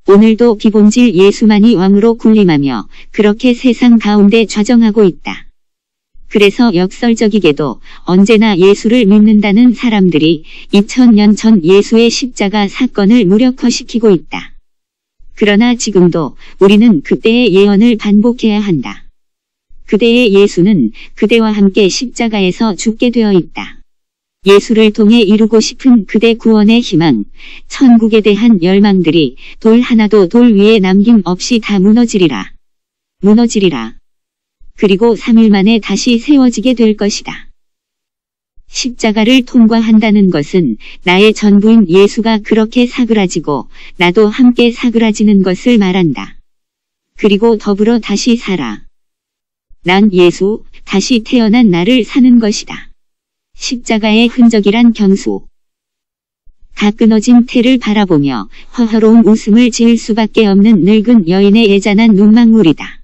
A: 오늘도 기본질 예수만이 왕으로 군림하며 그렇게 세상 가운데 좌정하고 있다. 그래서 역설적이게도 언제나 예수를 믿는다는 사람들이 2000년 전 예수의 십자가 사건을 무력화시키고 있다. 그러나 지금도 우리는 그때의 예언을 반복해야 한다. 그대의 예수는 그대와 함께 십자가에서 죽게 되어 있다. 예수를 통해 이루고 싶은 그대 구원의 희망, 천국에 대한 열망들이 돌 하나도 돌 위에 남김없이 다 무너지리라. 무너지리라. 그리고 3일 만에 다시 세워지게 될 것이다. 십자가를 통과한다는 것은 나의 전부인 예수가 그렇게 사그라지고 나도 함께 사그라지는 것을 말한다. 그리고 더불어 다시 살아. 난 예수, 다시 태어난 나를 사는 것이다. 십자가의 흔적이란 경수. 다 끊어진 태를 바라보며 허허로운 웃음을 지을 수밖에 없는 늙은 여인의 애잔한 눈망울이다.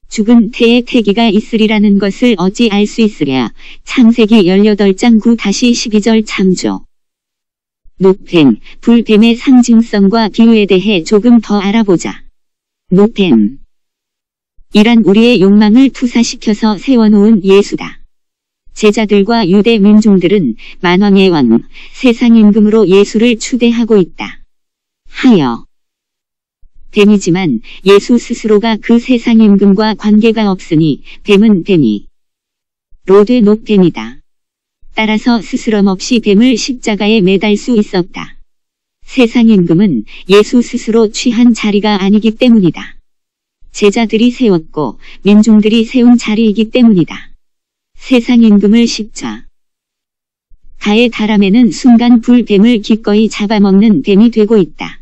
A: 죽은 태에 태기가 있으리라는 것을 어찌 알 수 있으랴. 창세기 18장 9-12절 참조. 노뱀, 불뱀의 상징성과 비유에 대해 조금 더 알아보자. 노뱀. 이란 우리의 욕망을 투사시켜서 세워놓은 예수다. 제자들과 유대 민중들은 만왕의 왕, 세상 임금으로 예수를 추대하고 있다. 하여 뱀이지만 예수 스스로가 그 세상 임금과 관계가 없으니 뱀은 뱀이 로되 노뱀이다. 따라서 스스럼 없이 뱀을 십자가에 매달 수 있었다. 세상 임금은 예수 스스로 취한 자리가 아니기 때문이다. 제자들이 세웠고 민중들이 세운 자리이기 때문이다. 세상 임금을 십자가에 달아매는 순간 불뱀을 기꺼이 잡아먹는 뱀이 되고 있다.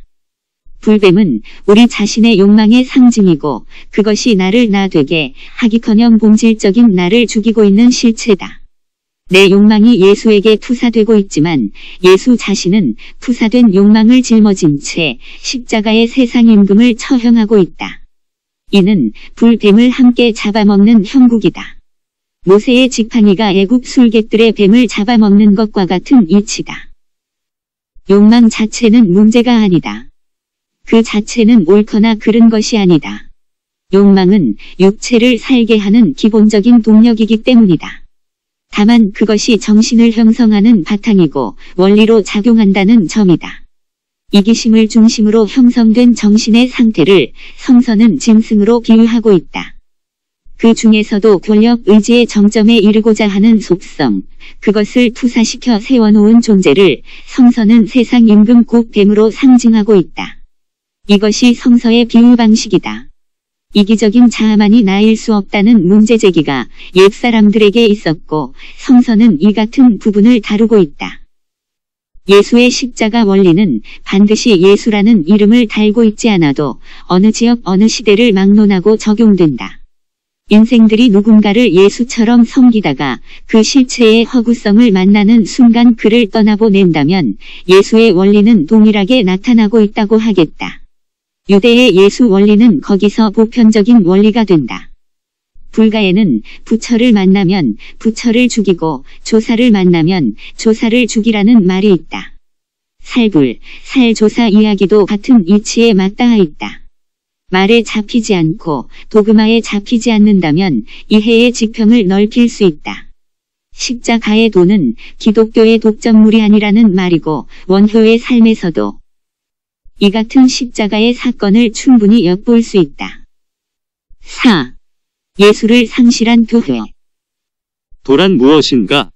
A: 불뱀은 우리 자신의 욕망의 상징이고 그것이 나를 나 되게 하기커녕 본질적인 나를 죽이고 있는 실체다. 내 욕망이 예수에게 투사되고 있지만 예수 자신은 투사된 욕망을 짊어진 채 십자가의 세상 임금을 처형하고 있다. 이는 불뱀을 함께 잡아먹는 형국이다. 모세의 지팡이가 애굽 술객들의 뱀을 잡아먹는 것과 같은 이치다. 욕망 자체는 문제가 아니다. 그 자체는 옳거나 그른 것이 아니다. 욕망은 육체를 살게 하는 기본적인 동력이기 때문이다. 다만 그것이 정신을 형성하는 바탕이고 원리로 작용한다는 점이다. 이기심을 중심으로 형성된 정신의 상태를 성서는 짐승으로 비유하고 있다. 그 중에서도 권력 의지의 정점에 이르고자 하는 속성, 그것을 투사시켜 세워놓은 존재를 성서는 세상 임금 곧 뱀으로 상징하고 있다. 이것이 성서의 비유 방식이다. 이기적인 자아만이 나일 수 없다는 문제제기가 옛사람들에게 있었고 성서는 이 같은 부분을 다루고 있다. 예수의 십자가 원리는 반드시 예수라는 이름을 달고 있지 않아도 어느 지역 어느 시대를 막론하고 적용된다. 인생들이 누군가를 예수처럼 섬기다가 그 실체의 허구성을 만나는 순간 그를 떠나보낸다면 예수의 원리는 동일하게 나타나고 있다고 하겠다. 유대의 예수 원리는 거기서 보편적인 원리가 된다. 불가에는 부처를 만나면 부처를 죽이고 조사를 만나면 조사를 죽이라는 말이 있다. 살불, 살조사 이야기도 같은 이치에 맞닿아 있다. 말에 잡히지 않고 도그마에 잡히지 않는다면 이해의 지평을 넓힐 수 있다. 십자가의 도는 기독교의 독점물이 아니라는 말이고 원효의 삶에서도 이 같은 십자가의 사건을 충분히 엿볼 수 있다. 4. 예수를 상실한 교회.
B: 도란 무엇인가?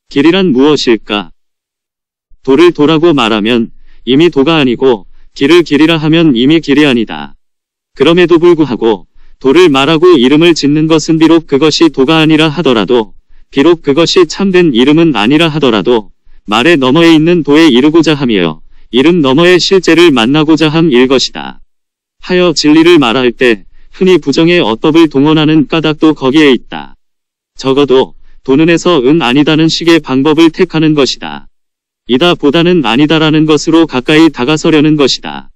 B: 길이란 무엇일까? 도를 도라고 말하면 이미 도가 아니고 길을 길이라 하면 이미 길이 아니다. 그럼에도 불구하고 도를 말하고 이름을 짓는 것은 비록 그것이 도가 아니라 하더라도 비록 그것이 참된 이름은 아니라 하더라도 말의 너머에 있는 도에 이르고자 하며 이름 너머의 실제를 만나고자 함일 것이다. 하여 진리를 말할 때 흔히 부정의 어법을 동원하는 까닭도 거기에 있다. 적어도 도는에서 은 아니다는 식의 방법을 택하는 것이다. 이다 보다는 아니다라는 것으로 가까이 다가서려는 것이다.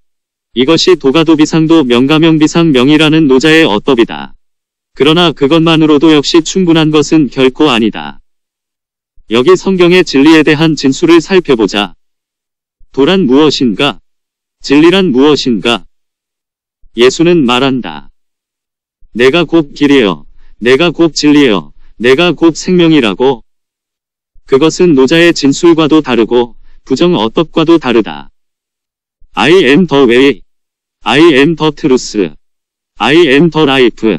B: 이것이 도가도비상도 명가명비상명이라는 노자의 어법이다. 그러나 그것만으로도 역시 충분한 것은 결코 아니다. 여기 성경의 진리에 대한 진술을 살펴보자. 도란 무엇인가? 진리란 무엇인가? 예수는 말한다. 내가 곧 길이요, 내가 곧 진리요, 내가 곧 생명이라고. 그것은 노자의 진술과도 다르고 부정 어법과도 다르다. I am the way, I am the truth, I am the life.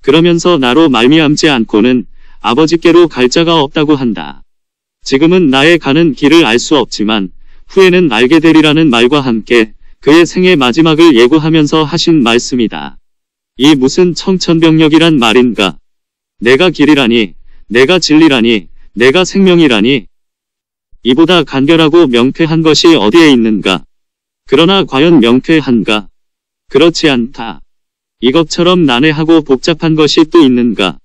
B: 그러면서 나로 말미암지 않고는 아버지께로 갈 자가 없다고 한다. 지금은 나의 가는 길을 알 수 없지만 후에는 알게 되리라는 말과 함께 그의 생의 마지막을 예고하면서 하신 말씀이다. 이 무슨 청천벽력이란 말인가? 내가 길이라니, 내가 진리라니, 내가 생명이라니. 이보다 간결하고 명쾌한 것이 어디에 있는가? 그러나 과연 명쾌한가? 그렇지 않다. 이것처럼 난해하고 복잡한 것이 또 있는가?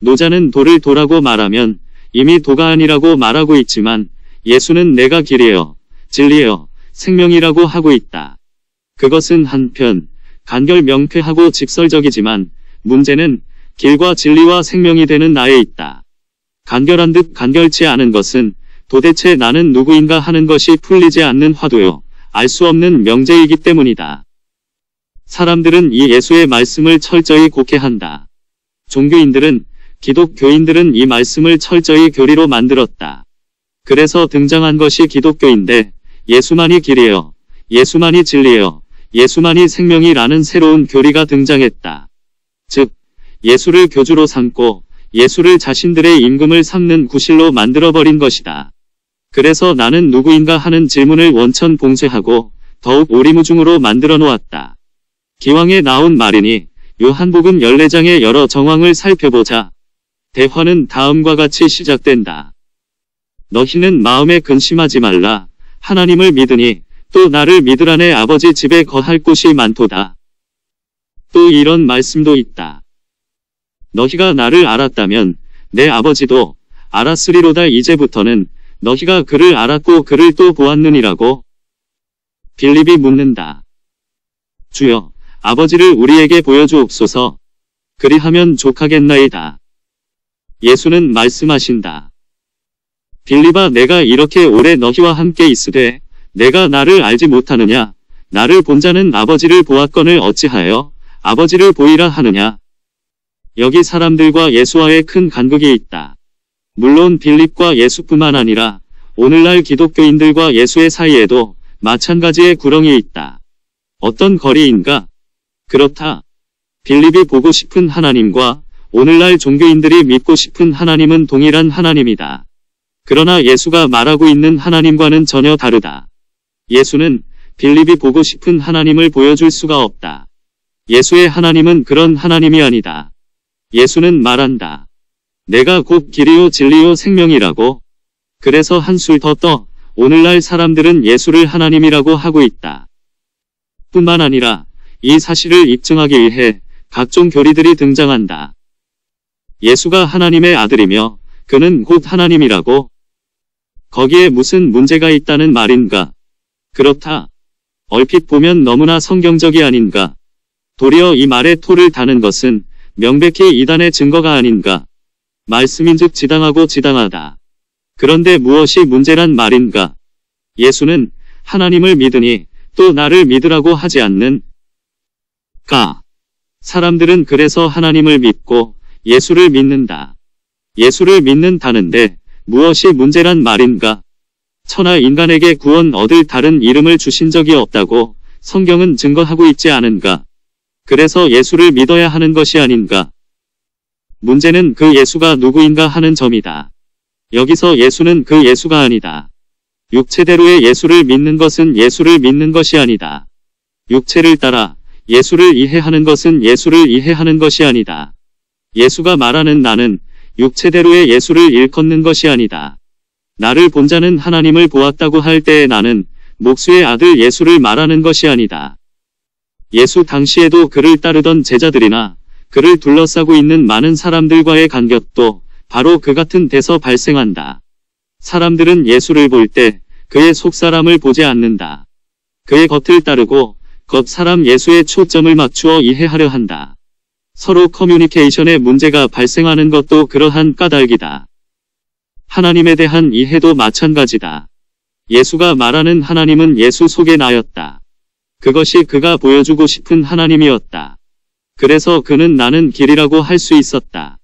B: 노자는 도를 도라고 말하면 이미 도가 아니라고 말하고 있지만 예수는 내가 길이요, 진리요, 생명이라고 하고 있다. 그것은 한편 간결 명쾌하고 직설적이지만 문제는 길과 진리와 생명이 되는 나에 있다. 간결한 듯 간결치 않은 것은 도대체 나는 누구인가 하는 것이 풀리지 않는 화두요, 알 수 없는 명제이기 때문이다. 사람들은 이 예수의 말씀을 철저히 곡해한다. 종교인들은, 기독교인들은 이 말씀을 철저히 교리로 만들었다. 그래서 등장한 것이 기독교인데 예수만이 길이요, 예수만이 진리요, 예수만이 생명이라는 새로운 교리가 등장했다. 즉, 예수를 교주로 삼고 예수를 자신들의 임금을 삼는 구실로 만들어버린 것이다. 그래서 나는 누구인가 하는 질문을 원천 봉쇄하고 더욱 오리무중으로 만들어 놓았다. 기왕에 나온 말이니 요한복음 14장의 여러 정황을 살펴보자. 대화는 다음과 같이 시작된다. 너희는 마음에 근심하지 말라. 하나님을 믿으니 또 나를 믿으라. 내 아버지 집에 거할 곳이 많도다. 또 이런 말씀도 있다. 너희가 나를 알았다면 내 아버지도 알았으리로다. 이제부터는 너희가 그를 알았고 그를 또 보았느니라고. 빌립이 묻는다. 주여, 아버지를 우리에게 보여주옵소서. 그리하면 족하겠나이다. 예수는 말씀하신다. 빌립아, 내가 이렇게 오래 너희와 함께 있으되 내가 나를 알지 못하느냐? 나를 본 자는 아버지를 보았거늘 어찌하여 아버지를 보이라 하느냐? 여기 사람들과 예수와의 큰 간극이 있다. 물론 빌립과 예수뿐만 아니라 오늘날 기독교인들과 예수의 사이에도 마찬가지의 구렁이 있다. 어떤 거리인가? 그렇다. 빌립이 보고 싶은 하나님과 오늘날 종교인들이 믿고 싶은 하나님은 동일한 하나님이다. 그러나 예수가 말하고 있는 하나님과는 전혀 다르다. 예수는 빌립이 보고 싶은 하나님을 보여줄 수가 없다. 예수의 하나님은 그런 하나님이 아니다. 예수는 말한다. 내가 곧 길이요 진리요 생명이라고. 그래서 한술 더 떠 오늘날 사람들은 예수를 하나님이라고 하고 있다. 뿐만 아니라 이 사실을 입증하기 위해 각종 교리들이 등장한다. 예수가 하나님의 아들이며 그는 곧 하나님이라고. 거기에 무슨 문제가 있다는 말인가? 그렇다. 얼핏 보면 너무나 성경적이 아닌가? 도리어 이 말에 토를 다는 것은 명백히 이단의 증거가 아닌가? 말씀인즉 지당하고 지당하다. 그런데 무엇이 문제란 말인가? 예수는 하나님을 믿으니 또 나를 믿으라고 하지 않는 가. 사람들은 그래서 하나님을 믿고 예수를 믿는다. 예수를 믿는다는데 무엇이 문제란 말인가? 천하 인간에게 구원 얻을 다른 이름을 주신 적이 없다고 성경은 증거하고 있지 않은가? 그래서 예수를 믿어야 하는 것이 아닌가? 문제는 그 예수가 누구인가 하는 점이다. 여기서 예수는 그 예수가 아니다. 육체대로의 예수를 믿는 것은 예수를 믿는 것이 아니다. 육체를 따라 예수를 이해하는 것은 예수를 이해하는 것이 아니다. 예수가 말하는 나는 육체대로의 예수를 일컫는 것이 아니다. 나를 본 자는 하나님을 보았다고 할 때에 나는 목수의 아들 예수를 말하는 것이 아니다. 예수 당시에도 그를 따르던 제자들이나 그를 둘러싸고 있는 많은 사람들과의 간격도 바로 그 같은 데서 발생한다. 사람들은 예수를 볼 때 그의 속사람을 보지 않는다. 그의 겉을 따르고 겉사람 예수의 초점을 맞추어 이해하려 한다. 서로 커뮤니케이션에 문제가 발생하는 것도 그러한 까닭이다. 하나님에 대한 이해도 마찬가지다. 예수가 말하는 하나님은 예수 속에 나였다. 그것이 그가 보여주고 싶은 하나님이었다. 그래서 그는 나는 길이라고 할 수 있었다.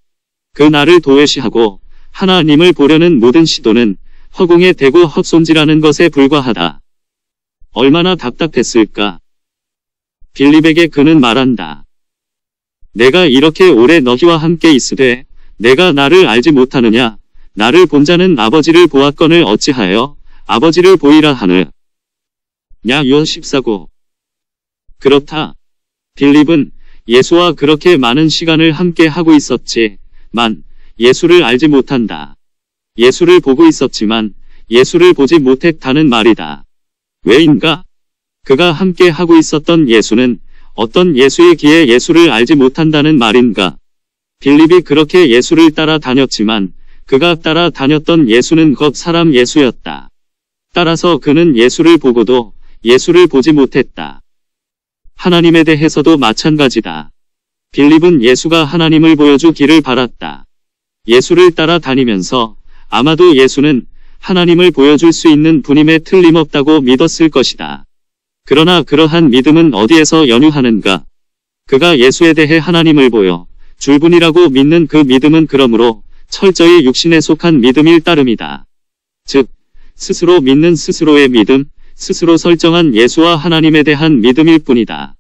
B: 그 나를 도외시하고 하나님을 보려는 모든 시도는 허공에 대고 헛손질하는 것에 불과하다. 얼마나 답답했을까? 빌립에게 그는 말한다. 내가 이렇게 오래 너희와 함께 있으되 내가 나를 알지 못하느냐? 나를 본 자는 아버지를 보았거늘 어찌하여 아버지를 보이라 하느? 냐 요한 14고. 그렇다. 빌립은 예수와 그렇게 많은 시간을 함께 하고 있었지만 예수를 알지 못한다. 예수를 보고 있었지만 예수를 보지 못했다는 말이다. 왜인가? 그가 함께 하고 있었던 예수는 어떤 예수이기에 예수를 알지 못한다는 말인가? 빌립이 그렇게 예수를 따라다녔지만 그가 따라다녔던 예수는 겉사람 예수였다. 따라서 그는 예수를 보고도 예수를 보지 못했다. 하나님에 대해서도 마찬가지다. 빌립은 예수가 하나님을 보여주기를 바랐다. 예수를 따라다니면서 아마도 예수는 하나님을 보여줄 수 있는 분임에 틀림없다고 믿었을 것이다. 그러나 그러한 믿음은 어디에서 연유하는가? 그가 예수에 대해 하나님을 보여 줄 분이라고 믿는 그 믿음은 그러므로 철저히 육신에 속한 믿음일 따름이다. 즉, 스스로 믿는 스스로의 믿음, 스스로 설정한 예수와 하나님에 대한 믿음일 뿐이다.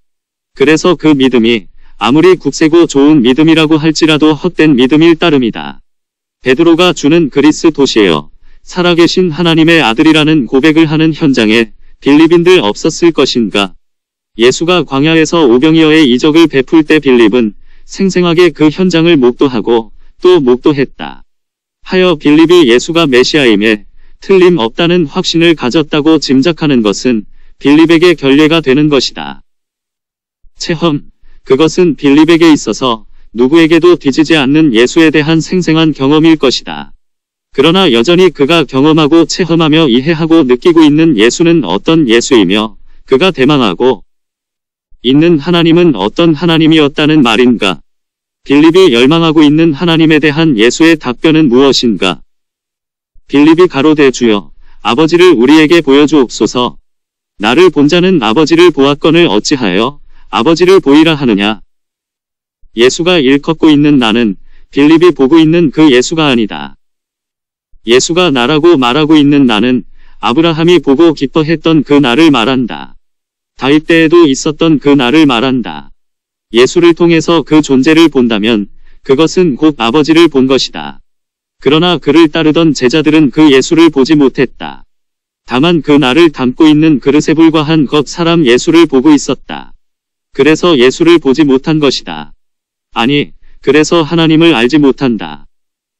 B: 그래서 그 믿음이 아무리 굳세고 좋은 믿음이라고 할지라도 헛된 믿음일 따름이다. 베드로가 주는 그리스도시여 살아계신 하나님의 아들이라는 고백을 하는 현장에 빌립인들 없었을 것인가? 예수가 광야에서 오병이어의 이적을 베풀 때 빌립은 생생하게 그 현장을 목도하고 또 목도했다. 하여 빌립이 예수가 메시아임에 틀림없다는 확신을 가졌다고 짐작하는 것은 빌립에게 결례가 되는 것이다. 체험, 그것은 빌립에게 있어서 누구에게도 뒤지지 않는 예수에 대한 생생한 경험일 것이다. 그러나 여전히 그가 경험하고 체험하며 이해하고 느끼고 있는 예수는 어떤 예수이며 그가 대망하고 있는 하나님은 어떤 하나님이었다는 말인가? 빌립이 열망하고 있는 하나님에 대한 예수의 답변은 무엇인가? 빌립이 가로되 주여 아버지를 우리에게 보여주옵소서. 나를 본 자는 아버지를 보았거늘 어찌하여 아버지를 보이라 하느냐? 예수가 일컫고 있는 나는 빌립이 보고 있는 그 예수가 아니다. 예수가 나라고 말하고 있는 나는 아브라함이 보고 기뻐했던 그 나를 말한다. 다윗 때에도 있었던 그 나를 말한다. 예수를 통해서 그 존재를 본다면 그것은 곧 아버지를 본 것이다. 그러나 그를 따르던 제자들은 그 예수를 보지 못했다. 다만 그 나를 담고 있는 그릇에 불과한 겉 사람 예수를 보고 있었다. 그래서 예수를 보지 못한 것이다. 아니, 그래서 하나님을 알지 못한다.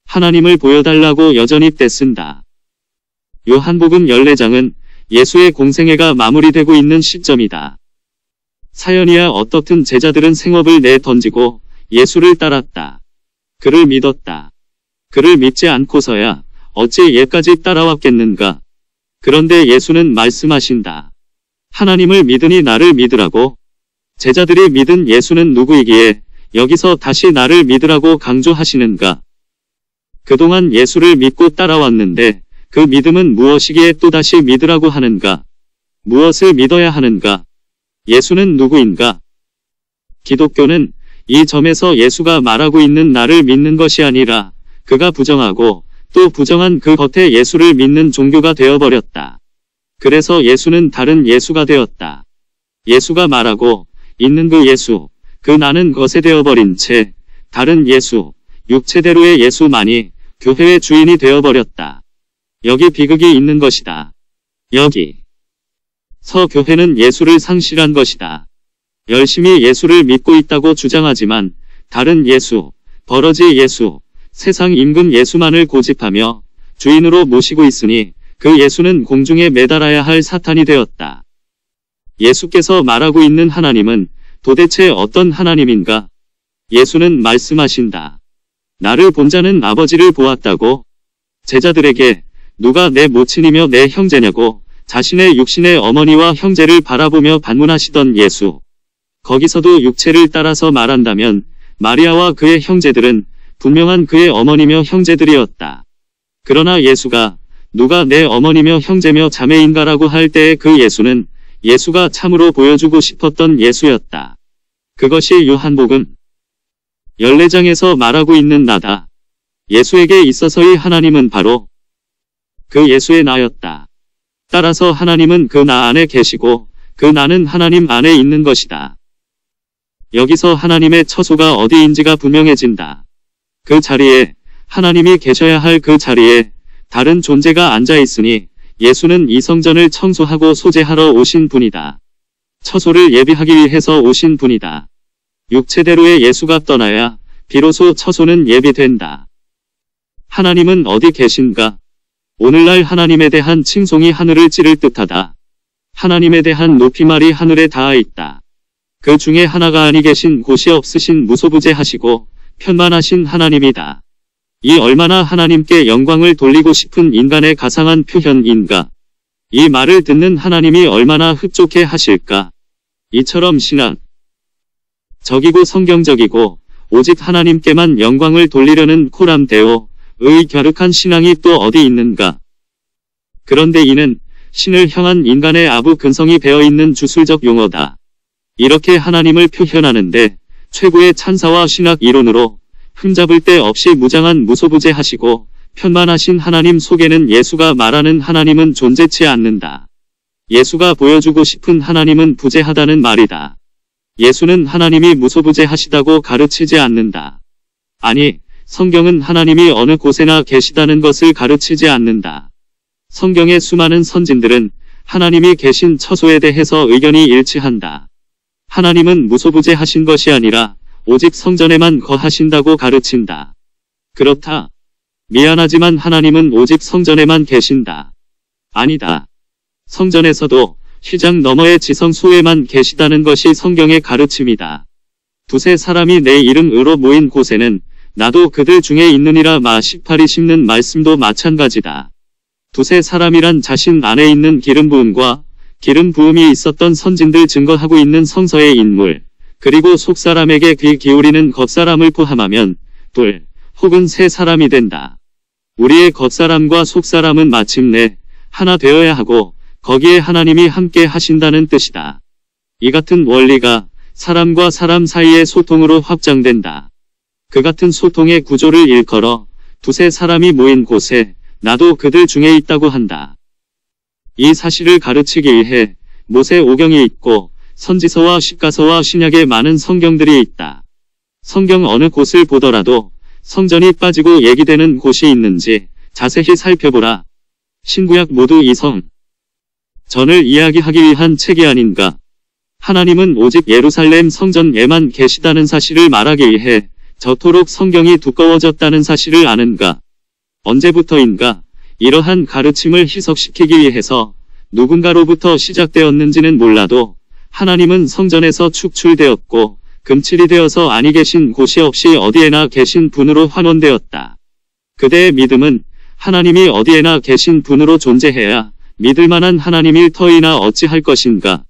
B: 하나님을 보여달라고 여전히 떼쓴다. 요한복음 14장은 예수의 공생애가 마무리되고 있는 시점이다. 사연이야 어떻든 제자들은 생업을 내던지고 예수를 따랐다. 그를 믿었다. 그를 믿지 않고서야 어찌 얘까지 따라왔겠는가? 그런데 예수는 말씀하신다. 하나님을 믿으니 나를 믿으라고. 제자들이 믿은 예수는 누구이기에 여기서 다시 나를 믿으라고 강조하시는가? 그동안 예수를 믿고 따라왔는데 그 믿음은 무엇이기에 또다시 믿으라고 하는가? 무엇을 믿어야 하는가? 예수는 누구인가? 기독교는 이 점에서 예수가 말하고 있는 나를 믿는 것이 아니라 그가 부정하고 또 부정한 그 겉에 예수를 믿는 종교가 되어버렸다. 그래서 예수는 다른 예수가 되었다. 예수가 말하고 있는 그 예수, 그 나는 것에 되어버린 채 다른 예수, 육체대로의 예수만이 교회의 주인이 되어버렸다. 여기 비극이 있는 것이다. 여기 서교회는 예수를 상실한 것이다. 열심히 예수를 믿고 있다고 주장하지만 다른 예수, 버러지 예수, 세상 임금 예수만을 고집하며 주인으로 모시고 있으니 그 예수는 공중에 매달아야 할 사탄이 되었다. 예수께서 말하고 있는 하나님은 도대체 어떤 하나님인가? 예수는 말씀하신다. 나를 본 자는 아버지를 보았다고. 제자들에게 누가 내 모친이며 내 형제냐고 자신의 육신의 어머니와 형제를 바라보며 반문하시던 예수. 거기서도 육체를 따라서 말한다면 마리아와 그의 형제들은 분명한 그의 어머니며 형제들이었다. 그러나 예수가 누가 내 어머니며 형제며 자매인가라고 할 때의 그 예수는 예수가 참으로 보여주고 싶었던 예수였다. 그것이 요한복음 14장에서 말하고 있는 나다. 예수에게 있어서의 하나님은 바로 그 예수의 나였다. 따라서 하나님은 그 나 안에 계시고 그 나는 하나님 안에 있는 것이다. 여기서 하나님의 처소가 어디인지가 분명해진다. 그 자리에 하나님이 계셔야 할 그 자리에 다른 존재가 앉아 있으니 예수는 이 성전을 청소하고 소재하러 오신 분이다. 처소를 예비하기 위해서 오신 분이다. 육체대로의 예수가 떠나야 비로소 처소는 예비된다. 하나님은 어디 계신가? 오늘날 하나님에 대한 칭송이 하늘을 찌를 듯하다. 하나님에 대한 높임말이 하늘에 닿아 있다. 그 중에 하나가 아니 계신 곳이 없으신 무소부재하시고 편만하신 하나님이다. 이 얼마나 하나님께 영광을 돌리고 싶은 인간의 가상한 표현인가? 이 말을 듣는 하나님이 얼마나 흡족해 하실까? 이처럼 신앙적이고 성경적이고 오직 하나님께만 영광을 돌리려는 코람데오의 갸륵한 신앙이 또 어디 있는가? 그런데 이는 신을 향한 인간의 아부 근성이 배어있는 주술적 용어다. 이렇게 하나님을 표현하는데 최고의 찬사와 신학 이론으로 흠잡을 데 없이 무장한 무소부재하시고 편만하신 하나님 속에는 예수가 말하는 하나님은 존재치 않는다. 예수가 보여주고 싶은 하나님은 부재하다는 말이다. 예수는 하나님이 무소부재하시다고 가르치지 않는다. 아니, 성경은 하나님이 어느 곳에나 계시다는 것을 가르치지 않는다. 성경의 수많은 선진들은 하나님이 계신 처소에 대해서 의견이 일치한다. 하나님은 무소부재하신 것이 아니라 오직 성전에만 거하신다고 가르친다. 그렇다. 미안하지만 하나님은 오직 성전에만 계신다. 아니다. 성전에서도 휘장 너머의 지성소에만 계시다는 것이 성경의 가르침이다. 두세 사람이 내 이름으로 모인 곳에는 나도 그들 중에 있느니라 마 18이 씹는 말씀도 마찬가지다. 두세 사람이란 자신 안에 있는 기름 부음과 기름 부음이 있었던 선진들 증거하고 있는 성서의 인물, 그리고 속사람에게 귀 기울이는 겉사람을 포함하면 둘 혹은 세 사람이 된다. 우리의 겉사람과 속사람은 마침내 하나 되어야 하고 거기에 하나님이 함께 하신다는 뜻이다. 이 같은 원리가 사람과 사람 사이의 소통으로 확장된다. 그 같은 소통의 구조를 일컬어 두세 사람이 모인 곳에 나도 그들 중에 있다고 한다. 이 사실을 가르치기 위해 모세오경이 있고 선지서와 십가서와 신약의 많은 성경들이 있다. 성경 어느 곳을 보더라도 성전이 빠지고 얘기되는 곳이 있는지 자세히 살펴보라. 신구약 모두 이 성전을 이야기하기 위한 책이 아닌가. 하나님은 오직 예루살렘 성전에만 계시다는 사실을 말하기 위해 저토록 성경이 두꺼워졌다는 사실을 아는가. 언제부터인가 이러한 가르침을 희석시키기 위해서 누군가로부터 시작되었는지는 몰라도 하나님은 성전에서 축출되었고 금칠이 되어서 아니 계신 곳이 없이 어디에나 계신 분으로 환원되었다. 그대의 믿음은 하나님이 어디에나 계신 분으로 존재해야 믿을 만한 하나님일 터이나 어찌할 것인가.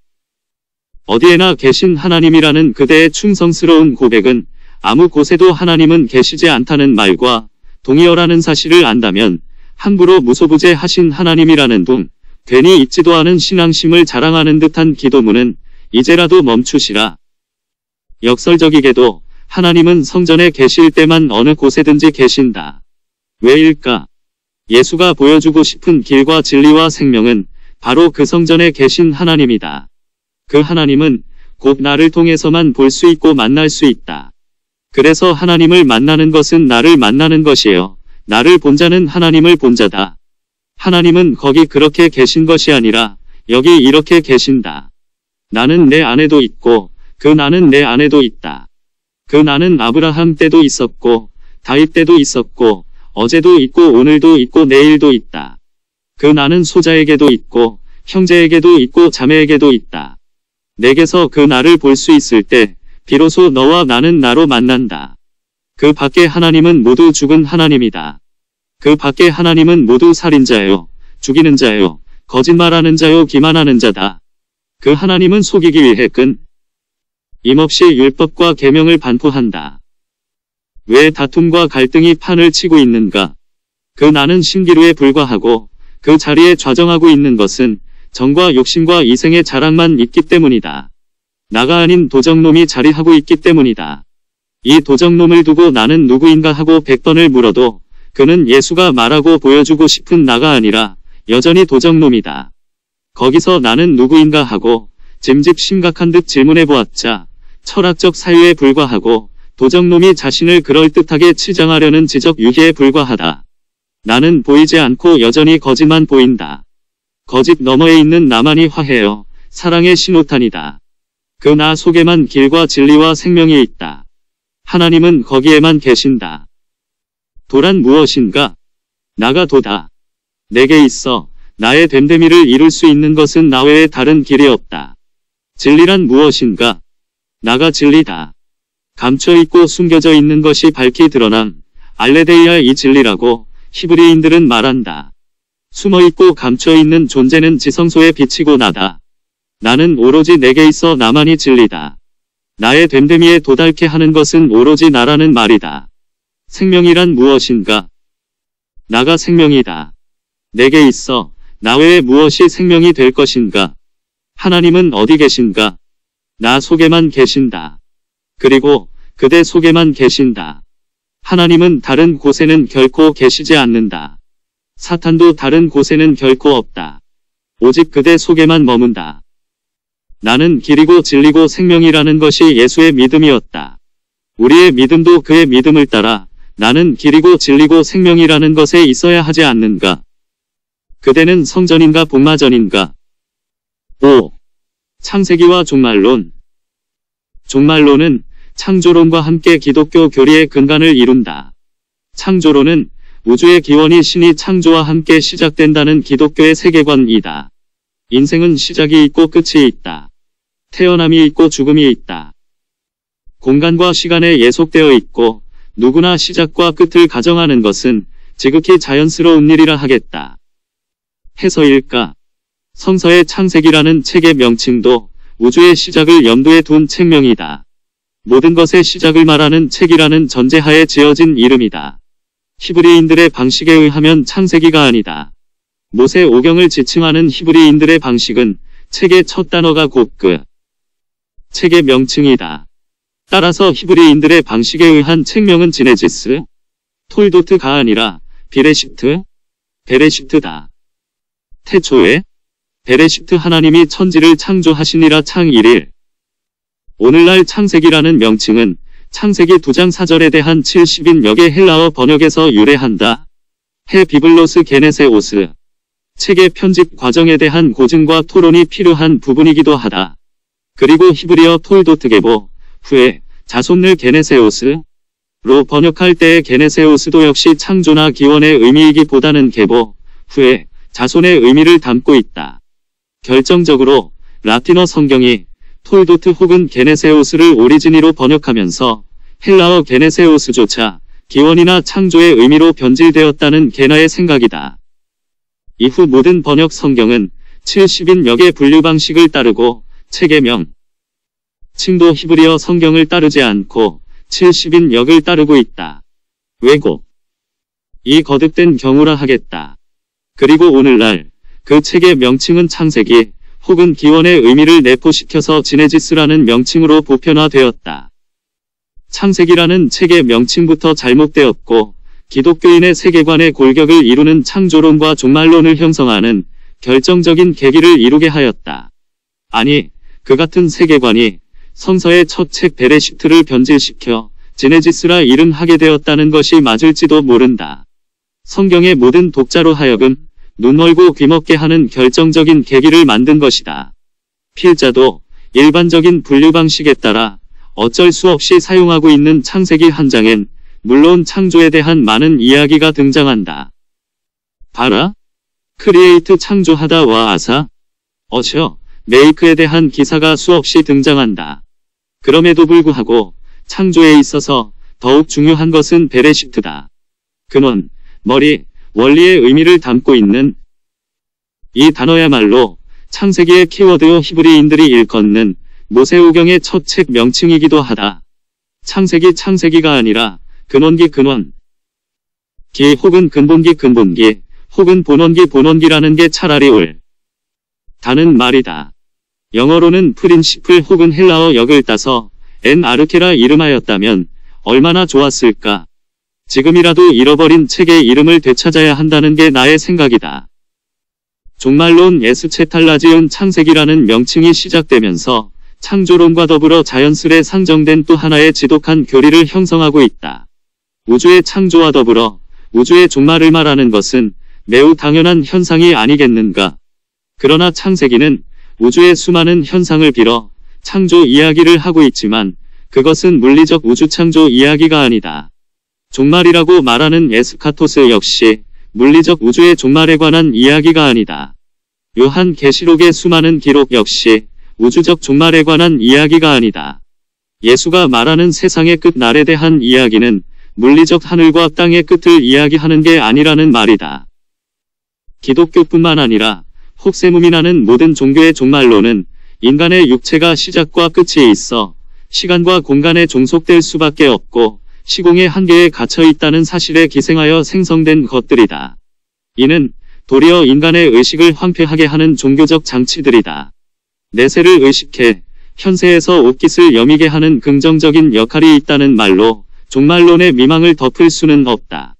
B: 어디에나 계신 하나님이라는 그대의 충성스러운 고백은 아무 곳에도 하나님은 계시지 않다는 말과 동의어라는 사실을 안다면 함부로 무소부재하신 하나님이라는 둥 괜히 있지도 않은 신앙심을 자랑하는 듯한 기도문은 이제라도 멈추시라. 역설적이게도 하나님은 성전에 계실 때만 어느 곳에든지 계신다. 왜일까? 예수가 보여주고 싶은 길과 진리와 생명은 바로 그 성전에 계신 하나님이다. 그 하나님은 곧 나를 통해서만 볼 수 있고 만날 수 있다. 그래서 하나님을 만나는 것은 나를 만나는 것이에요. 나를 본 자는 하나님을 본 자다. 하나님은 거기 그렇게 계신 것이 아니라 여기 이렇게 계신다. 나는 내 안에도 있고 그 나는 내 안에도 있다. 그 나는 아브라함 때도 있었고 다윗 때도 있었고 어제도 있고 오늘도 있고 내일도 있다. 그 나는 소자에게도 있고 형제에게도 있고 자매에게도 있다. 내게서 그 나를 볼 수 있을 때 비로소 너와 나는 나로 만난다. 그 밖에 하나님은 모두 죽은 하나님이다. 그 밖에 하나님은 모두 살인자요, 죽이는 자요, 거짓말하는 자요, 기만하는 자다. 그 하나님은 속이기 위해 끊임없이 율법과 계명을 반포한다. 왜 다툼과 갈등이 판을 치고 있는가? 그 나는 신기루에 불과하고 그 자리에 좌정하고 있는 것은 정과 욕심과 이생의 자랑만 있기 때문이다. 나가 아닌 도적놈이 자리하고 있기 때문이다. 이 도적놈을 두고 나는 누구인가 하고 100번을 물어도 그는 예수가 말하고 보여주고 싶은 나가 아니라 여전히 도적놈이다. 거기서 나는 누구인가 하고 짐짓 심각한 듯 질문해보았자 철학적 사유에 불과하고 도적놈이 자신을 그럴듯하게 치장하려는 지적 유희에 불과하다. 나는 보이지 않고 여전히 거짓만 보인다. 거짓 너머에 있는 나만이 화해요, 사랑의 신호탄이다. 그 나 속에만 길과 진리와 생명이 있다. 하나님은 거기에만 계신다. 도란 무엇인가? 나가 도다. 내게 있어 나의 됨됨이를 이룰 수 있는 것은 나 외에 다른 길이 없다. 진리란 무엇인가? 나가 진리다. 감춰있고 숨겨져 있는 것이 밝히 드러남 알레데이아 이 진리라고 히브리인들은 말한다. 숨어있고 감춰있는 존재는 지성소에 비치고 나다. 나는 오로지 내게 있어 나만이 진리다. 나의 됨됨이에 도달케 하는 것은 오로지 나라는 말이다. 생명이란 무엇인가? 나가 생명이다. 내게 있어 나 외에 무엇이 생명이 될 것인가? 하나님은 어디 계신가? 나 속에만 계신다. 그리고 그대 속에만 계신다. 하나님은 다른 곳에는 결코 계시지 않는다. 사탄도 다른 곳에는 결코 없다. 오직 그대 속에만 머문다. 나는 길이고 진리고 생명이라는 것이 예수의 믿음이었다. 우리의 믿음도 그의 믿음을 따라 나는 길이고 진리고 생명이라는 것에 있어야 하지 않는가? 그대는 성전인가 복마전인가? 5. 창세기와 종말론. 종말론은 창조론과 함께 기독교 교리의 근간을 이룬다. 창조론은 우주의 기원이 신이 창조와 함께 시작된다는 기독교의 세계관이다. 인생은 시작이 있고 끝이 있다. 태어남이 있고 죽음이 있다. 공간과 시간에 예속되어 있고 누구나 시작과 끝을 가정하는 것은 지극히 자연스러운 일이라 하겠다. 해서일까? 성서의 창세기라는 책의 명칭도 우주의 시작을 염두에 둔 책명이다. 모든 것의 시작을 말하는 책이라는 전제하에 지어진 이름이다. 히브리인들의 방식에 의하면 창세기가 아니다. 모세 오경을 지칭하는 히브리인들의 방식은 책의 첫 단어가 곧 그 책의 명칭이다. 따라서 히브리인들의 방식에 의한 책명은 지네시스, 톨도트가 아니라 비레시트, 베레시트다. 태초에 베레시트 하나님이 천지를 창조하시니라 창 1일. 오늘날 창세기라는 명칭은 창세기 2장 4절에 대한 70인역의 헬라어 번역에서 유래한다. 해 비블로스 게네세오스. 책의 편집 과정에 대한 고증과 토론이 필요한 부분이기도 하다. 그리고 히브리어 톨도트게보, 후에 자손을 게네세오스로 번역할 때의 게네세오스도 역시 창조나 기원의 의미이기보다는 게보, 후에 자손의 의미를 담고 있다. 결정적으로 라틴어 성경이 톨도트 혹은 게네세오스를 오리지니로 번역하면서 헬라어 게네세오스조차 기원이나 창조의 의미로 변질되었다는 게나의 생각이다. 이후 모든 번역 성경은 70인역의 분류 방식을 따르고 책의 명칭도 히브리어 성경을 따르지 않고 70인역을 따르고 있다. 왜곡. 이 거듭된 경우라 하겠다. 그리고 오늘날 그 책의 명칭은 창세기 혹은 기원의 의미를 내포시켜서 지네시스라는 명칭으로 보편화되었다. 창세기라는 책의 명칭부터 잘못되었고 기독교인의 세계관의 골격을 이루는 창조론과 종말론을 형성하는 결정적인 계기를 이루게 하였다. 아니, 그 같은 세계관이 성서의 첫 책 베레시트를 변질시켜 지네시스라 이름하게 되었다는 것이 맞을지도 모른다. 성경의 모든 독자로 하여금 눈 멀고 귀 먹게 하는 결정적인 계기를 만든 것이다. 필자도 일반적인 분류 방식에 따라 어쩔 수 없이 사용하고 있는 창세기 한 장엔 물론 창조에 대한 많은 이야기가 등장한다. 봐라. 크리에이트 창조하다와 아사, 어셔, 메이크에 대한 기사가 수없이 등장한다. 그럼에도 불구하고 창조에 있어서 더욱 중요한 것은 베레시트다. 근원, 머리, 원리의 의미를 담고 있는 이 단어야말로 창세기의 키워드요 히브리인들이 일컫는 모세오경의 첫 책 명칭이기도 하다. 창세기가 아니라 근원기 기 혹은 근본기 혹은 본원기라는 게 차라리 옳다는 말이다. 영어로는 프린시플 혹은 헬라어 역을 따서 엔아르케라 이름하였다면 얼마나 좋았을까. 지금이라도 잃어버린 책의 이름을 되찾아야 한다는 게 나의 생각이다. 종말론 에스체탈라지온 창세기라는 명칭이 시작되면서 창조론과 더불어 자연스레 상정된 또 하나의 지독한 교리를 형성하고 있다. 우주의 창조와 더불어 우주의 종말을 말하는 것은 매우 당연한 현상이 아니겠는가. 그러나 창세기는 우주의 수많은 현상을 빌어 창조 이야기를 하고 있지만 그것은 물리적 우주 창조 이야기가 아니다. 종말이라고 말하는 에스카토스 역시 물리적 우주의 종말에 관한 이야기가 아니다. 요한 계시록의 수많은 기록 역시 우주적 종말에 관한 이야기가 아니다. 예수가 말하는 세상의 끝날에 대한 이야기는 물리적 하늘과 땅의 끝을 이야기하는 게 아니라는 말이다. 기독교뿐만 아니라 혹세무민하는 모든 종교의 종말론은 인간의 육체가 시작과 끝이 있어 시간과 공간에 종속될 수밖에 없고 시공의 한계에 갇혀 있다는 사실에 기생하여 생성된 것들이다. 이는 도리어 인간의 의식을 황폐하게 하는 종교적 장치들이다. 내세를 의식해 현세에서 옷깃을 여미게 하는 긍정적인 역할이 있다는 말로 종말론의 미망을 덮을 수는 없다.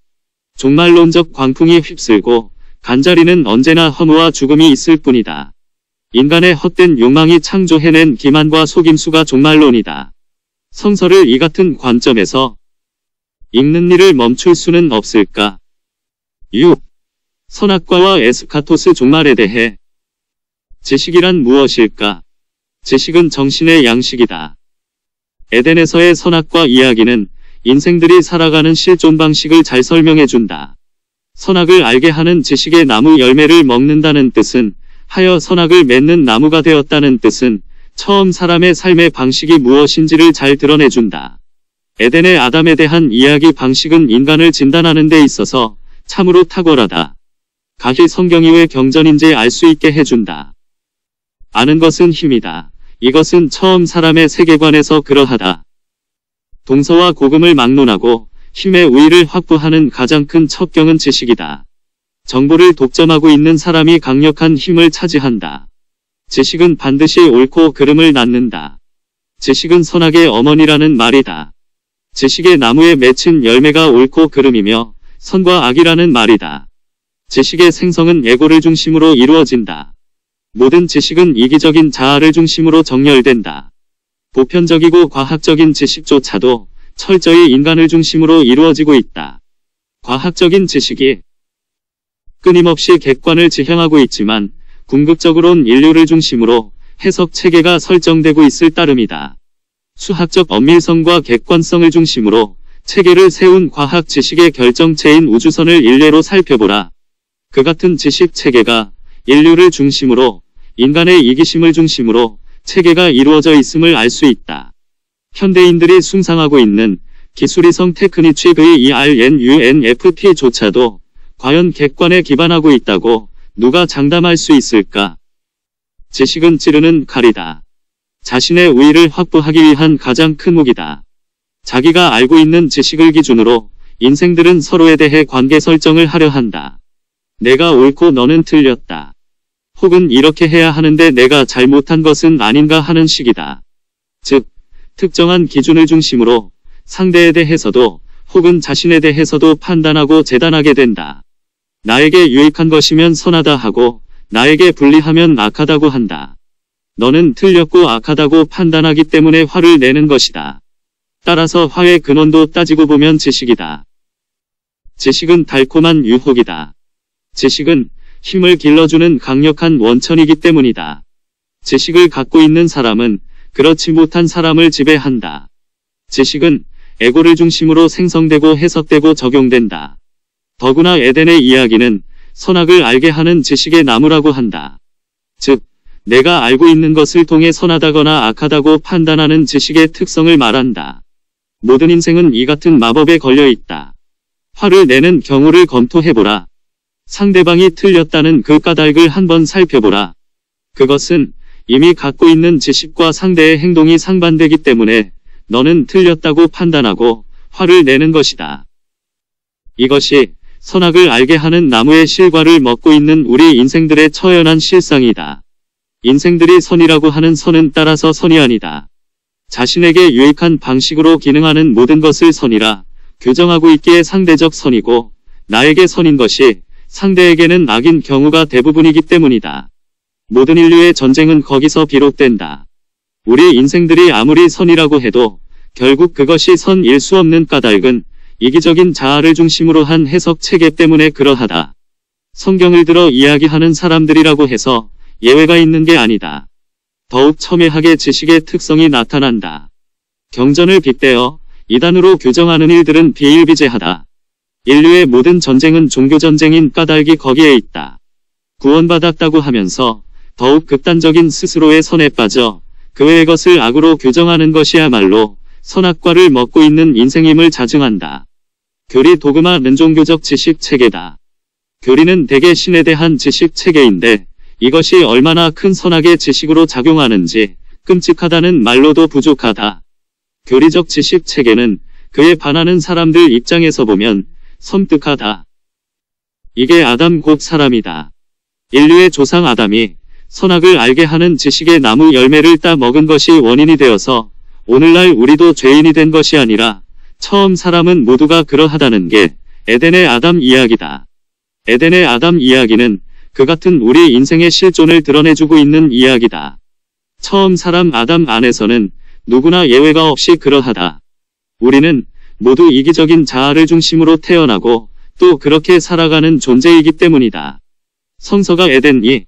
B: 종말론적 광풍이 휩쓸고 간자리는 언제나 허무와 죽음이 있을 뿐이다. 인간의 헛된 욕망이 창조해낸 기만과 속임수가 종말론이다. 성서를 이 같은 관점에서 읽는 일을 멈출 수는 없을까? 6. 선악과와 에스카토스 종말에 대해 지식이란 무엇일까? 지식은 정신의 양식이다. 에덴에서의 선악과 이야기는 인생들이 살아가는 실존 방식을 잘 설명해준다. 선악을 알게 하는 지식의 나무 열매를 먹는다는 뜻은 하여 선악을 맺는 나무가 되었다는 뜻은 처음 사람의 삶의 방식이 무엇인지를 잘 드러내준다. 에덴의 아담에 대한 이야기 방식은 인간을 진단하는 데 있어서 참으로 탁월하다. 각이 성경이 왜 경전인지 알 수 있게 해준다. 아는 것은 힘이다. 이것은 처음 사람의 세계관에서 그러하다. 동서와 고금을 막론하고 힘의 우위를 확보하는 가장 큰 첩경은 지식이다. 정보를 독점하고 있는 사람이 강력한 힘을 차지한다. 지식은 반드시 옳고 그름을 낳는다. 지식은 선악의 어머니라는 말이다. 지식의 나무에 맺힌 열매가 옳고 그름이며 선과 악이라는 말이다. 지식의 생성은 에고를 중심으로 이루어진다. 모든 지식은 이기적인 자아를 중심으로 정렬된다. 보편적이고 과학적인 지식조차도 철저히 인간을 중심으로 이루어지고 있다. 과학적인 지식이 끊임없이 객관을 지향하고 있지만 궁극적으론 인류를 중심으로 해석 체계가 설정되고 있을 따름이다. 수학적 엄밀성과 객관성을 중심으로 체계를 세운 과학 지식의 결정체인 우주선을 일례로 살펴보라. 그 같은 지식 체계가 인류를 중심으로 인간의 이기심을 중심으로 체계가 이루어져 있음을 알 수 있다. 현대인들이 숭상하고 있는 기술이성 테크니취의 ERNUNFP조차도 과연 객관에 기반하고 있다고 누가 장담할 수 있을까? 지식은 찌르는 칼이다. 자신의 우위를 확보하기 위한 가장 큰 무기다. 자기가 알고 있는 지식을 기준으로 인생들은 서로에 대해 관계 설정을 하려 한다. 내가 옳고 너는 틀렸다. 혹은 이렇게 해야 하는데 내가 잘못한 것은 아닌가 하는 식이다. 즉, 특정한 기준을 중심으로 상대에 대해서도 혹은 자신에 대해서도 판단하고 재단하게 된다. 나에게 유익한 것이면 선하다 하고 나에게 불리하면 악하다고 한다. 너는 틀렸고 악하다고 판단하기 때문에 화를 내는 것이다. 따라서 화의 근원도 따지고 보면 지식이다. 지식은 달콤한 유혹이다. 지식은 힘을 길러주는 강력한 원천이기 때문이다. 지식을 갖고 있는 사람은 그렇지 못한 사람을 지배한다. 지식은 에고를 중심으로 생성되고 해석되고 적용된다. 더구나 에덴의 이야기는 선악을 알게 하는 지식의 나무라고 한다. 즉, 내가 알고 있는 것을 통해 선하다거나 악하다고 판단하는 지식의 특성을 말한다. 모든 인생은 이 같은 마법에 걸려 있다. 화를 내는 경우를 검토해보라. 상대방이 틀렸다는 그 까닭을 한번 살펴보라. 그것은 이미 갖고 있는 지식과 상대의 행동이 상반되기 때문에 너는 틀렸다고 판단하고 화를 내는 것이다. 이것이 선악을 알게 하는 나무의 실과를 먹고 있는 우리 인생들의 처연한 실상이다. 인생들이 선이라고 하는 선은 따라서 선이 아니다. 자신에게 유익한 방식으로 기능하는 모든 것을 선이라 규정하고 있기에 상대적 선이고 나에게 선인 것이 상대에게는 악인 경우가 대부분이기 때문이다. 모든 인류의 전쟁은 거기서 비롯된다. 우리 인생들이 아무리 선이라고 해도 결국 그것이 선일 수 없는 까닭은 이기적인 자아를 중심으로 한 해석 체계 때문에 그러하다. 성경을 들어 이야기하는 사람들이라고 해서 예외가 있는 게 아니다. 더욱 첨예하게 지식의 특성이 나타난다. 경전을 빗대어 이단으로 규정하는 일들은 비일비재하다. 인류의 모든 전쟁은 종교전쟁인 까닭이 거기에 있다. 구원받았다고 하면서 더욱 극단적인 스스로의 선에 빠져 그 외의 것을 악으로 규정하는 것이야말로 선악과를 먹고 있는 인생임을 자증한다. 교리 도그마는 종교적 지식 체계다. 교리는 대개 신에 대한 지식 체계인데 이것이 얼마나 큰 선악의 지식으로 작용하는지 끔찍하다는 말로도 부족하다. 교리적 지식 체계는 그에 반하는 사람들 입장에서 보면 섬뜩하다. 이게 아담 곧 사람이다. 인류의 조상 아담이 선악을 알게 하는 지식의 나무 열매를 따 먹은 것이 원인이 되어서 오늘날 우리도 죄인이 된 것이 아니라 처음 사람은 모두가 그러하다는 게 에덴의 아담 이야기다. 에덴의 아담 이야기는 그 같은 우리 인생의 실존을 드러내주고 있는 이야기다. 처음 사람 아담 안에서는 누구나 예외가 없이 그러하다. 우리는 모두 이기적인 자아를 중심으로 태어나고 또 그렇게 살아가는 존재이기 때문이다. 성서가 에덴이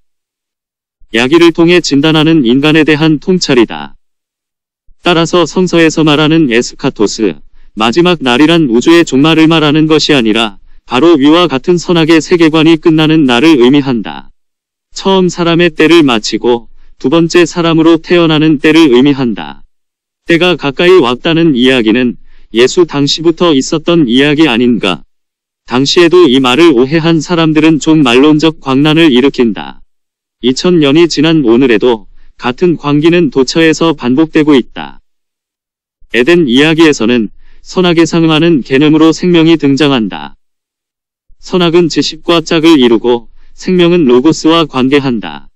B: 야기를 통해 진단하는 인간에 대한 통찰이다. 따라서 성서에서 말하는 에스카토스, 마지막 날이란 우주의 종말을 말하는 것이 아니라 바로 위와 같은 선악의 세계관이 끝나는 날을 의미한다. 처음 사람의 때를 마치고 두 번째 사람으로 태어나는 때를 의미한다. 때가 가까이 왔다는 이야기는 예수 당시부터 있었던 이야기 아닌가. 당시에도 이 말을 오해한 사람들은 좀 말론적 광란을 일으킨다. 2000년이 지난 오늘에도 같은 광기는 도처에서 반복되고 있다. 에덴 이야기에서는 선악에 상응하는 개념으로 생명이 등장한다. 선악은 지식과 짝을 이루고 생명은 로고스와 관계한다.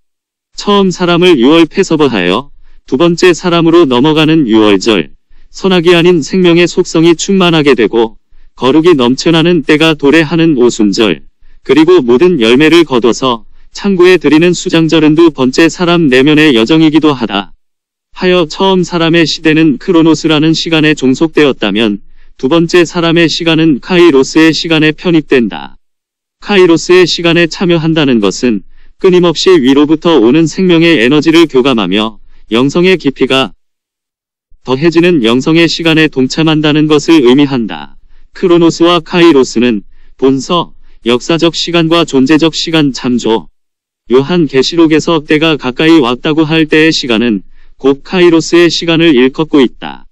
B: 처음 사람을 6월 패서버하여 두 번째 사람으로 넘어가는 6월절, 선악이 아닌 생명의 속성이 충만하게 되고 거룩이 넘쳐나는 때가 도래하는 오순절, 그리고 모든 열매를 거둬서 창고에 들이는 수장절은 두 번째 사람 내면의 여정이기도 하다. 하여 처음 사람의 시대는 크로노스라는 시간에 종속되었다면 두 번째 사람의 시간은 카이로스의 시간에 편입된다. 카이로스의 시간에 참여한다는 것은 끊임없이 위로부터 오는 생명의 에너지를 교감하며 영성의 깊이가 더해지는 영성의 시간에 동참한다는 것을 의미한다. 크로노스와 카이로스는 본서, 역사적 시간과 존재적 시간 참조. 요한계시록에서 때가 가까이 왔다고 할 때의 시간은 곧 카이로스의 시간을 일컫고 있다.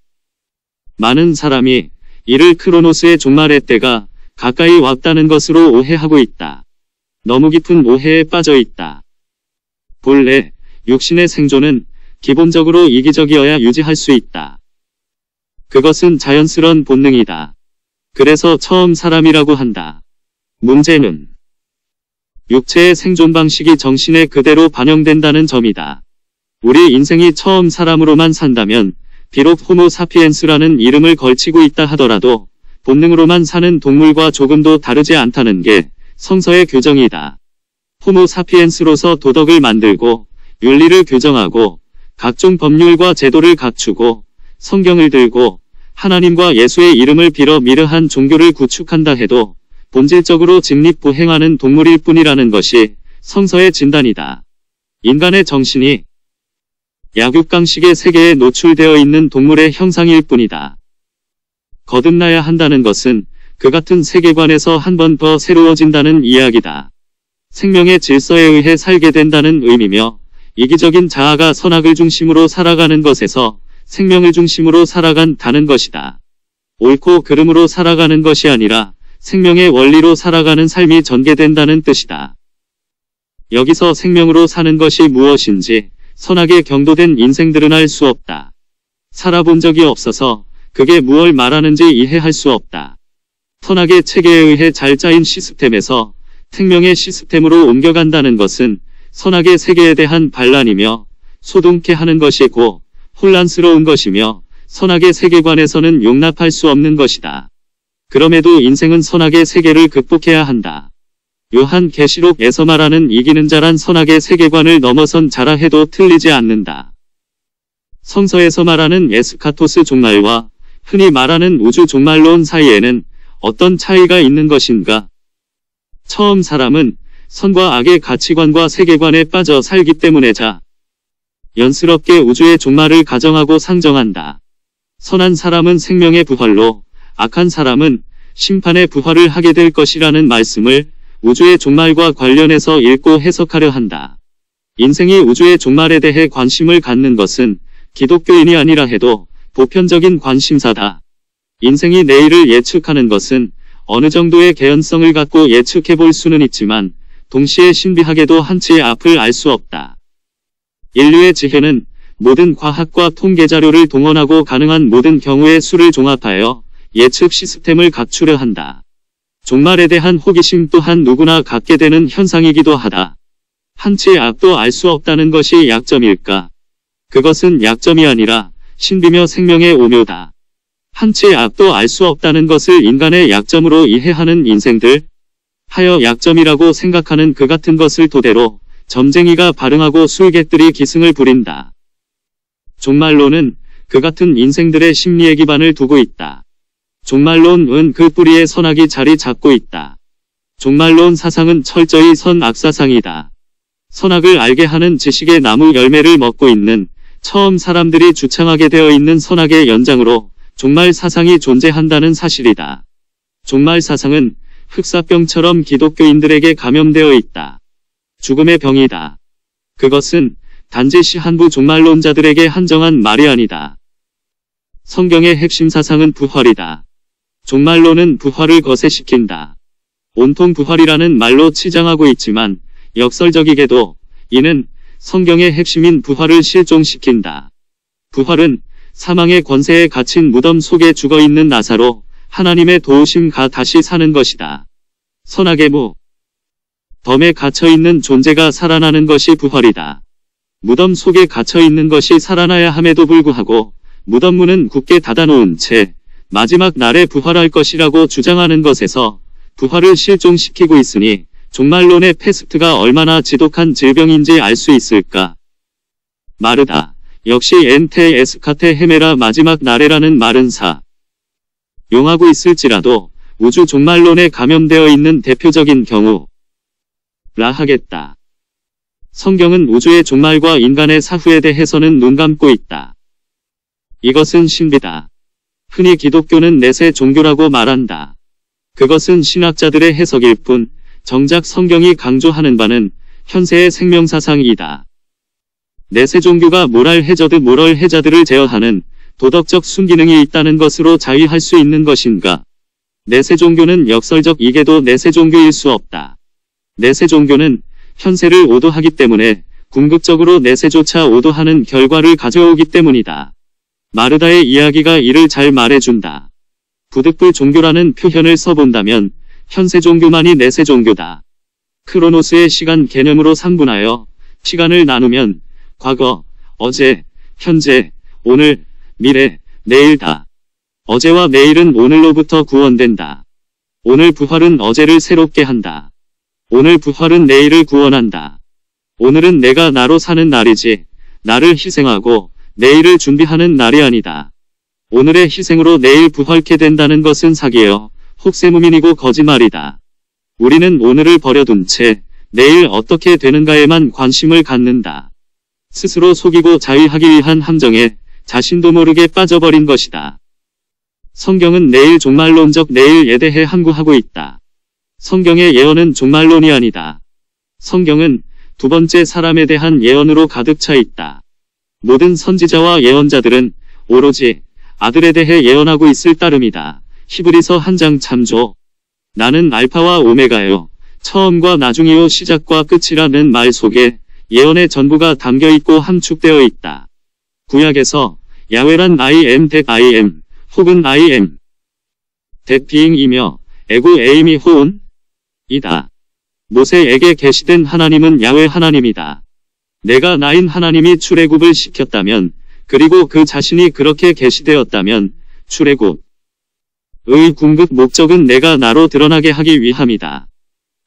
B: 많은 사람이 이를 크로노스의 종말의 때가 가까이 왔다는 것으로 오해하고 있다. 너무 깊은 오해에 빠져 있다. 본래 육신의 생존은 기본적으로 이기적이어야 유지할 수 있다. 그것은 자연스러운 본능이다. 그래서 처음 사람이라고 한다. 문제는 육체의 생존 방식이 정신에 그대로 반영된다는 점이다. 우리 인생이 처음 사람으로만 산다면 비록 호모 사피엔스라는 이름을 걸치고 있다 하더라도 본능으로만 사는 동물과 조금도 다르지 않다는 게 성서의 규정이다. 호모 사피엔스로서 도덕을 만들고 윤리를 규정하고 각종 법률과 제도를 갖추고 성경을 들고 하나님과 예수의 이름을 빌어 미르한 종교를 구축한다 해도 본질적으로 직립부행하는 동물일 뿐이라는 것이 성서의 진단이다. 인간의 정신이 약육강식의 세계에 노출되어 있는 동물의 형상일 뿐이다. 거듭나야 한다는 것은 그 같은 세계관에서 한 번 더 새로워진다는 이야기다. 생명의 질서에 의해 살게 된다는 의미며 이기적인 자아가 선악을 중심으로 살아가는 것에서 생명을 중심으로 살아간다는 것이다. 옳고 그름으로 살아가는 것이 아니라 생명의 원리로 살아가는 삶이 전개된다는 뜻이다. 여기서 생명으로 사는 것이 무엇인지 선악에 경도된 인생들은 알 수 없다. 살아본 적이 없어서 그게 무엇을 말하는지 이해할 수 없다. 선악의 체계에 의해 잘 짜인 시스템에서 생명의 시스템으로 옮겨간다는 것은 선악의 세계에 대한 반란이며 소동케 하는 것이고 혼란스러운 것이며 선악의 세계관에서는 용납할 수 없는 것이다. 그럼에도 인생은 선악의 세계를 극복해야 한다. 요한계시록에서 말하는 이기는 자란 선악의 세계관을 넘어선 자라 해도 틀리지 않는다. 성서에서 말하는 에스카토스 종말과 흔히 말하는 우주 종말론 사이에는 어떤 차이가 있는 것인가? 처음 사람은 선과 악의 가치관과 세계관에 빠져 살기 때문에 연스럽게 우주의 종말을 가정하고 상정한다. 선한 사람은 생명의 부활로, 악한 사람은 심판의 부활을 하게 될 것이라는 말씀을 우주의 종말과 관련해서 읽고 해석하려 한다. 인생이 우주의 종말에 대해 관심을 갖는 것은 기독교인이 아니라 해도 보편적인 관심사다. 인생이 내일을 예측하는 것은 어느 정도의 개연성을 갖고 예측해 볼 수는 있지만 동시에 신비하게도 한치의 앞을 알 수 없다. 인류의 지혜는 모든 과학과 통계 자료를 동원하고 가능한 모든 경우의 수를 종합하여 예측 시스템을 갖추려 한다. 종말에 대한 호기심 또한 누구나 갖게 되는 현상이기도 하다. 한치의 앞도 알 수 없다는 것이 약점일까? 그것은 약점이 아니라 신비며 생명의 오묘다. 한치의 앞도 알 수 없다는 것을 인간의 약점으로 이해하는 인생들, 하여 약점이라고 생각하는 그 같은 것을 토대로 점쟁이가 발흥하고 술객들이 기승을 부린다. 종말론은 그 같은 인생들의 심리에 기반을 두고 있다. 종말론은 그 뿌리에 선악이 자리 잡고 있다. 종말론 사상은 철저히 선악사상이다. 선악을 알게 하는 지식의 나무 열매를 먹고 있는 처음 사람들이 주창하게 되어 있는 선악의 연장으로 종말 사상이 존재한다는 사실이다. 종말 사상은 흑사병처럼 기독교인들에게 감염되어 있다. 죽음의 병이다. 그것은 단지 시한부 종말론자들에게 한정한 말이 아니다. 성경의 핵심 사상은 부활이다. 종말론은 부활을 거세시킨다. 온통 부활이라는 말로 치장하고 있지만 역설적이게도 이는 성경의 핵심인 부활을 실종시킨다. 부활은 사망의 권세에 갇힌 무덤 속에 죽어있는 나사로 하나님의 도우심가 다시 사는 것이다. 선악의 덤에 갇혀있는 존재가 살아나는 것이 부활이다. 무덤 속에 갇혀있는 것이 살아나야 함에도 불구하고 무덤 문은 굳게 닫아놓은 채 마지막 날에 부활할 것이라고 주장하는 것에서 부활을 실종시키고 있으니 종말론의 패스트가 얼마나 지독한 질병인지 알 수 있을까? 마르다. 역시 엔테 에스카테 헤메라 마지막 날에라는 말은 용하고 있을지라도 우주 종말론에 감염되어 있는 대표적인 경우라 하겠다. 성경은 우주의 종말과 인간의 사후에 대해서는 눈 감고 있다. 이것은 신비다. 흔히 기독교는 내세 종교라고 말한다. 그것은 신학자들의 해석일 뿐 정작 성경이 강조하는 바는 현세의 생명사상이다. 내세 종교가 모럴 해자들을 제어하는 도덕적 순기능이 있다는 것으로 자위할 수 있는 것인가? 내세 종교는 역설적이게도 내세 종교일 수 없다. 내세 종교는 현세를 오도하기 때문에 궁극적으로 내세조차 오도하는 결과를 가져오기 때문이다. 마르다의 이야기가 이를 잘 말해준다. 부득불 종교라는 표현을 써본다면 현세 종교만이 내세 종교다. 크로노스의 시간 개념으로 상분하여 시간을 나누면 과거, 어제, 현재, 오늘, 미래, 내일다. 어제와 내일은 오늘로부터 구원된다. 오늘 부활은 어제를 새롭게 한다. 오늘 부활은 내일을 구원한다. 오늘은 내가 나로 사는 날이지 나를 희생하고 내일을 준비하는 날이 아니다. 오늘의 희생으로 내일 부활케 된다는 것은 사기여 혹세무민이고 거짓말이다. 우리는 오늘을 버려둔 채 내일 어떻게 되는가에만 관심을 갖는다. 스스로 속이고 자위하기 위한 함정에 자신도 모르게 빠져버린 것이다. 성경은 내일 종말론적 내일에 대해 항구하고 있다. 성경의 예언은 종말론이 아니다. 성경은 두 번째 사람에 대한 예언으로 가득 차 있다. 모든 선지자와 예언자들은 오로지 아들에 대해 예언하고 있을 따름이다. 히브리서 1장 참조. 나는 알파와 오메가요. 처음과 나중이요 시작과 끝이라는 말 속에 예언의 전부가 담겨있고 함축되어 있다. 구약에서 야훼란 I am that I am 혹은 I am that being이며 에고 에임이 호운 이다. 모세에게 계시된 하나님은 야훼 하나님이다. 내가 나인 하나님이 출애굽을 시켰다면 그리고 그 자신이 그렇게 계시되었다면 출애굽의 궁극 목적은 내가 나로 드러나게 하기 위함이다.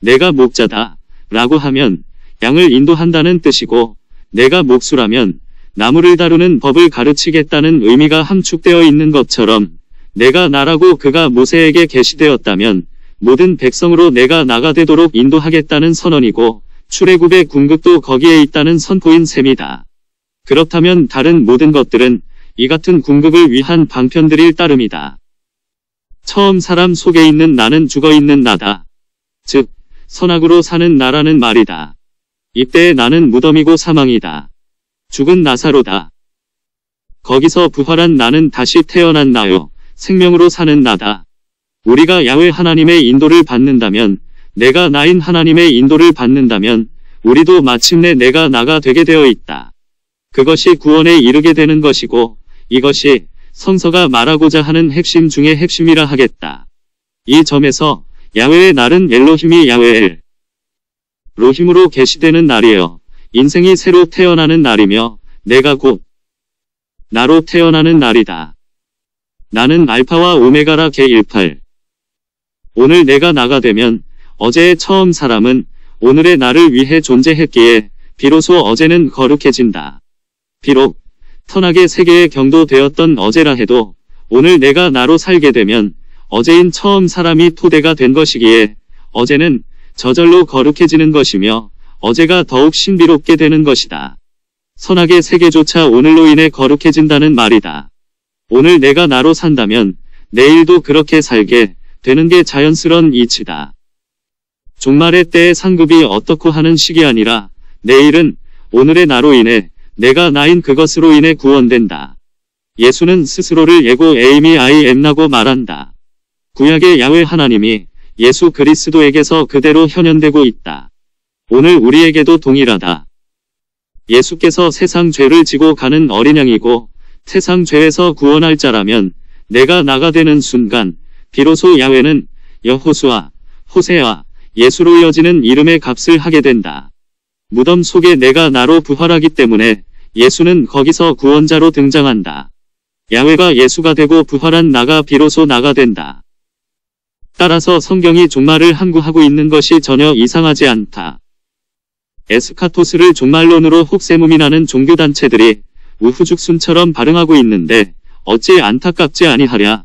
B: 내가 목자다 라고 하면 양을 인도한다는 뜻이고 내가 목수라면 나무를 다루는 법을 가르치겠다는 의미가 함축되어 있는 것처럼 내가 나라고 그가 모세에게 계시되었다면 모든 백성으로 내가 나가 되도록 인도하겠다는 선언이고 출애굽의 궁극도 거기에 있다는 선포인 셈이다. 그렇다면 다른 모든 것들은 이 같은 궁극을 위한 방편들일 따름이다. 처음 사람 속에 있는 나는 죽어있는 나다. 즉 선악으로 사는 나라는 말이다. 이때의 나는 무덤이고 사망이다. 죽은 나사로다. 거기서 부활한 나는 다시 태어난 나요. 생명으로 사는 나다. 우리가 야훼 하나님의 인도를 받는다면, 내가 나인 하나님의 인도를 받는다면 우리도 마침내 내가 나가 되게 되어 있다. 그것이 구원에 이르게 되는 것이고 이것이 성서가 말하고자 하는 핵심 중의 핵심이라 하겠다. 이 점에서 야훼의 날은 엘로힘이 야훼엘 로힘으로 계시되는 날이에요. 인생이 새로 태어나는 날이며 내가 곧 나로 태어나는 날이다. 나는 알파와 오메가라 개18. 오늘 내가 나가 되면 어제의 처음 사람은 오늘의 나를 위해 존재했기에 비로소 어제는 거룩해진다. 비록 터나게 세계의 경도 되었던 어제라 해도 오늘 내가 나로 살게 되면 어제인 처음 사람이 토대가 된 것이기에 어제는 저절로 거룩해지는 것이며 어제가 더욱 신비롭게 되는 것이다. 선악의 세계조차 오늘로 인해 거룩해진다는 말이다. 오늘 내가 나로 산다면 내일도 그렇게 살게 되는 게 자연스러운 이치다. 종말의 때의 상급이 어떻고 하는 식이 아니라 내일은 오늘의 나로 인해 내가 나인 그것으로 인해 구원된다. 예수는 스스로를 예고 에임이 I am라고 말한다. 구약의 야훼 하나님이 예수 그리스도에게서 그대로 현현되고 있다. 오늘 우리에게도 동일하다. 예수께서 세상 죄를 지고 가는 어린 양이고 세상 죄에서 구원할 자라면 내가 나가 되는 순간 비로소 야훼는 여호수아, 호세아, 예수로 이어지는 이름의 값을 하게 된다. 무덤 속에 내가 나로 부활하기 때문에 예수는 거기서 구원자로 등장한다. 야훼가 예수가 되고 부활한 나가 비로소 나가 된다. 따라서 성경이 종말을 항구하고 있는 것이 전혀 이상하지 않다. 에스카토스를 종말론으로 혹세무민하는 종교단체들이 우후죽순처럼 발응하고 있는데 어찌 안타깝지 아니하랴.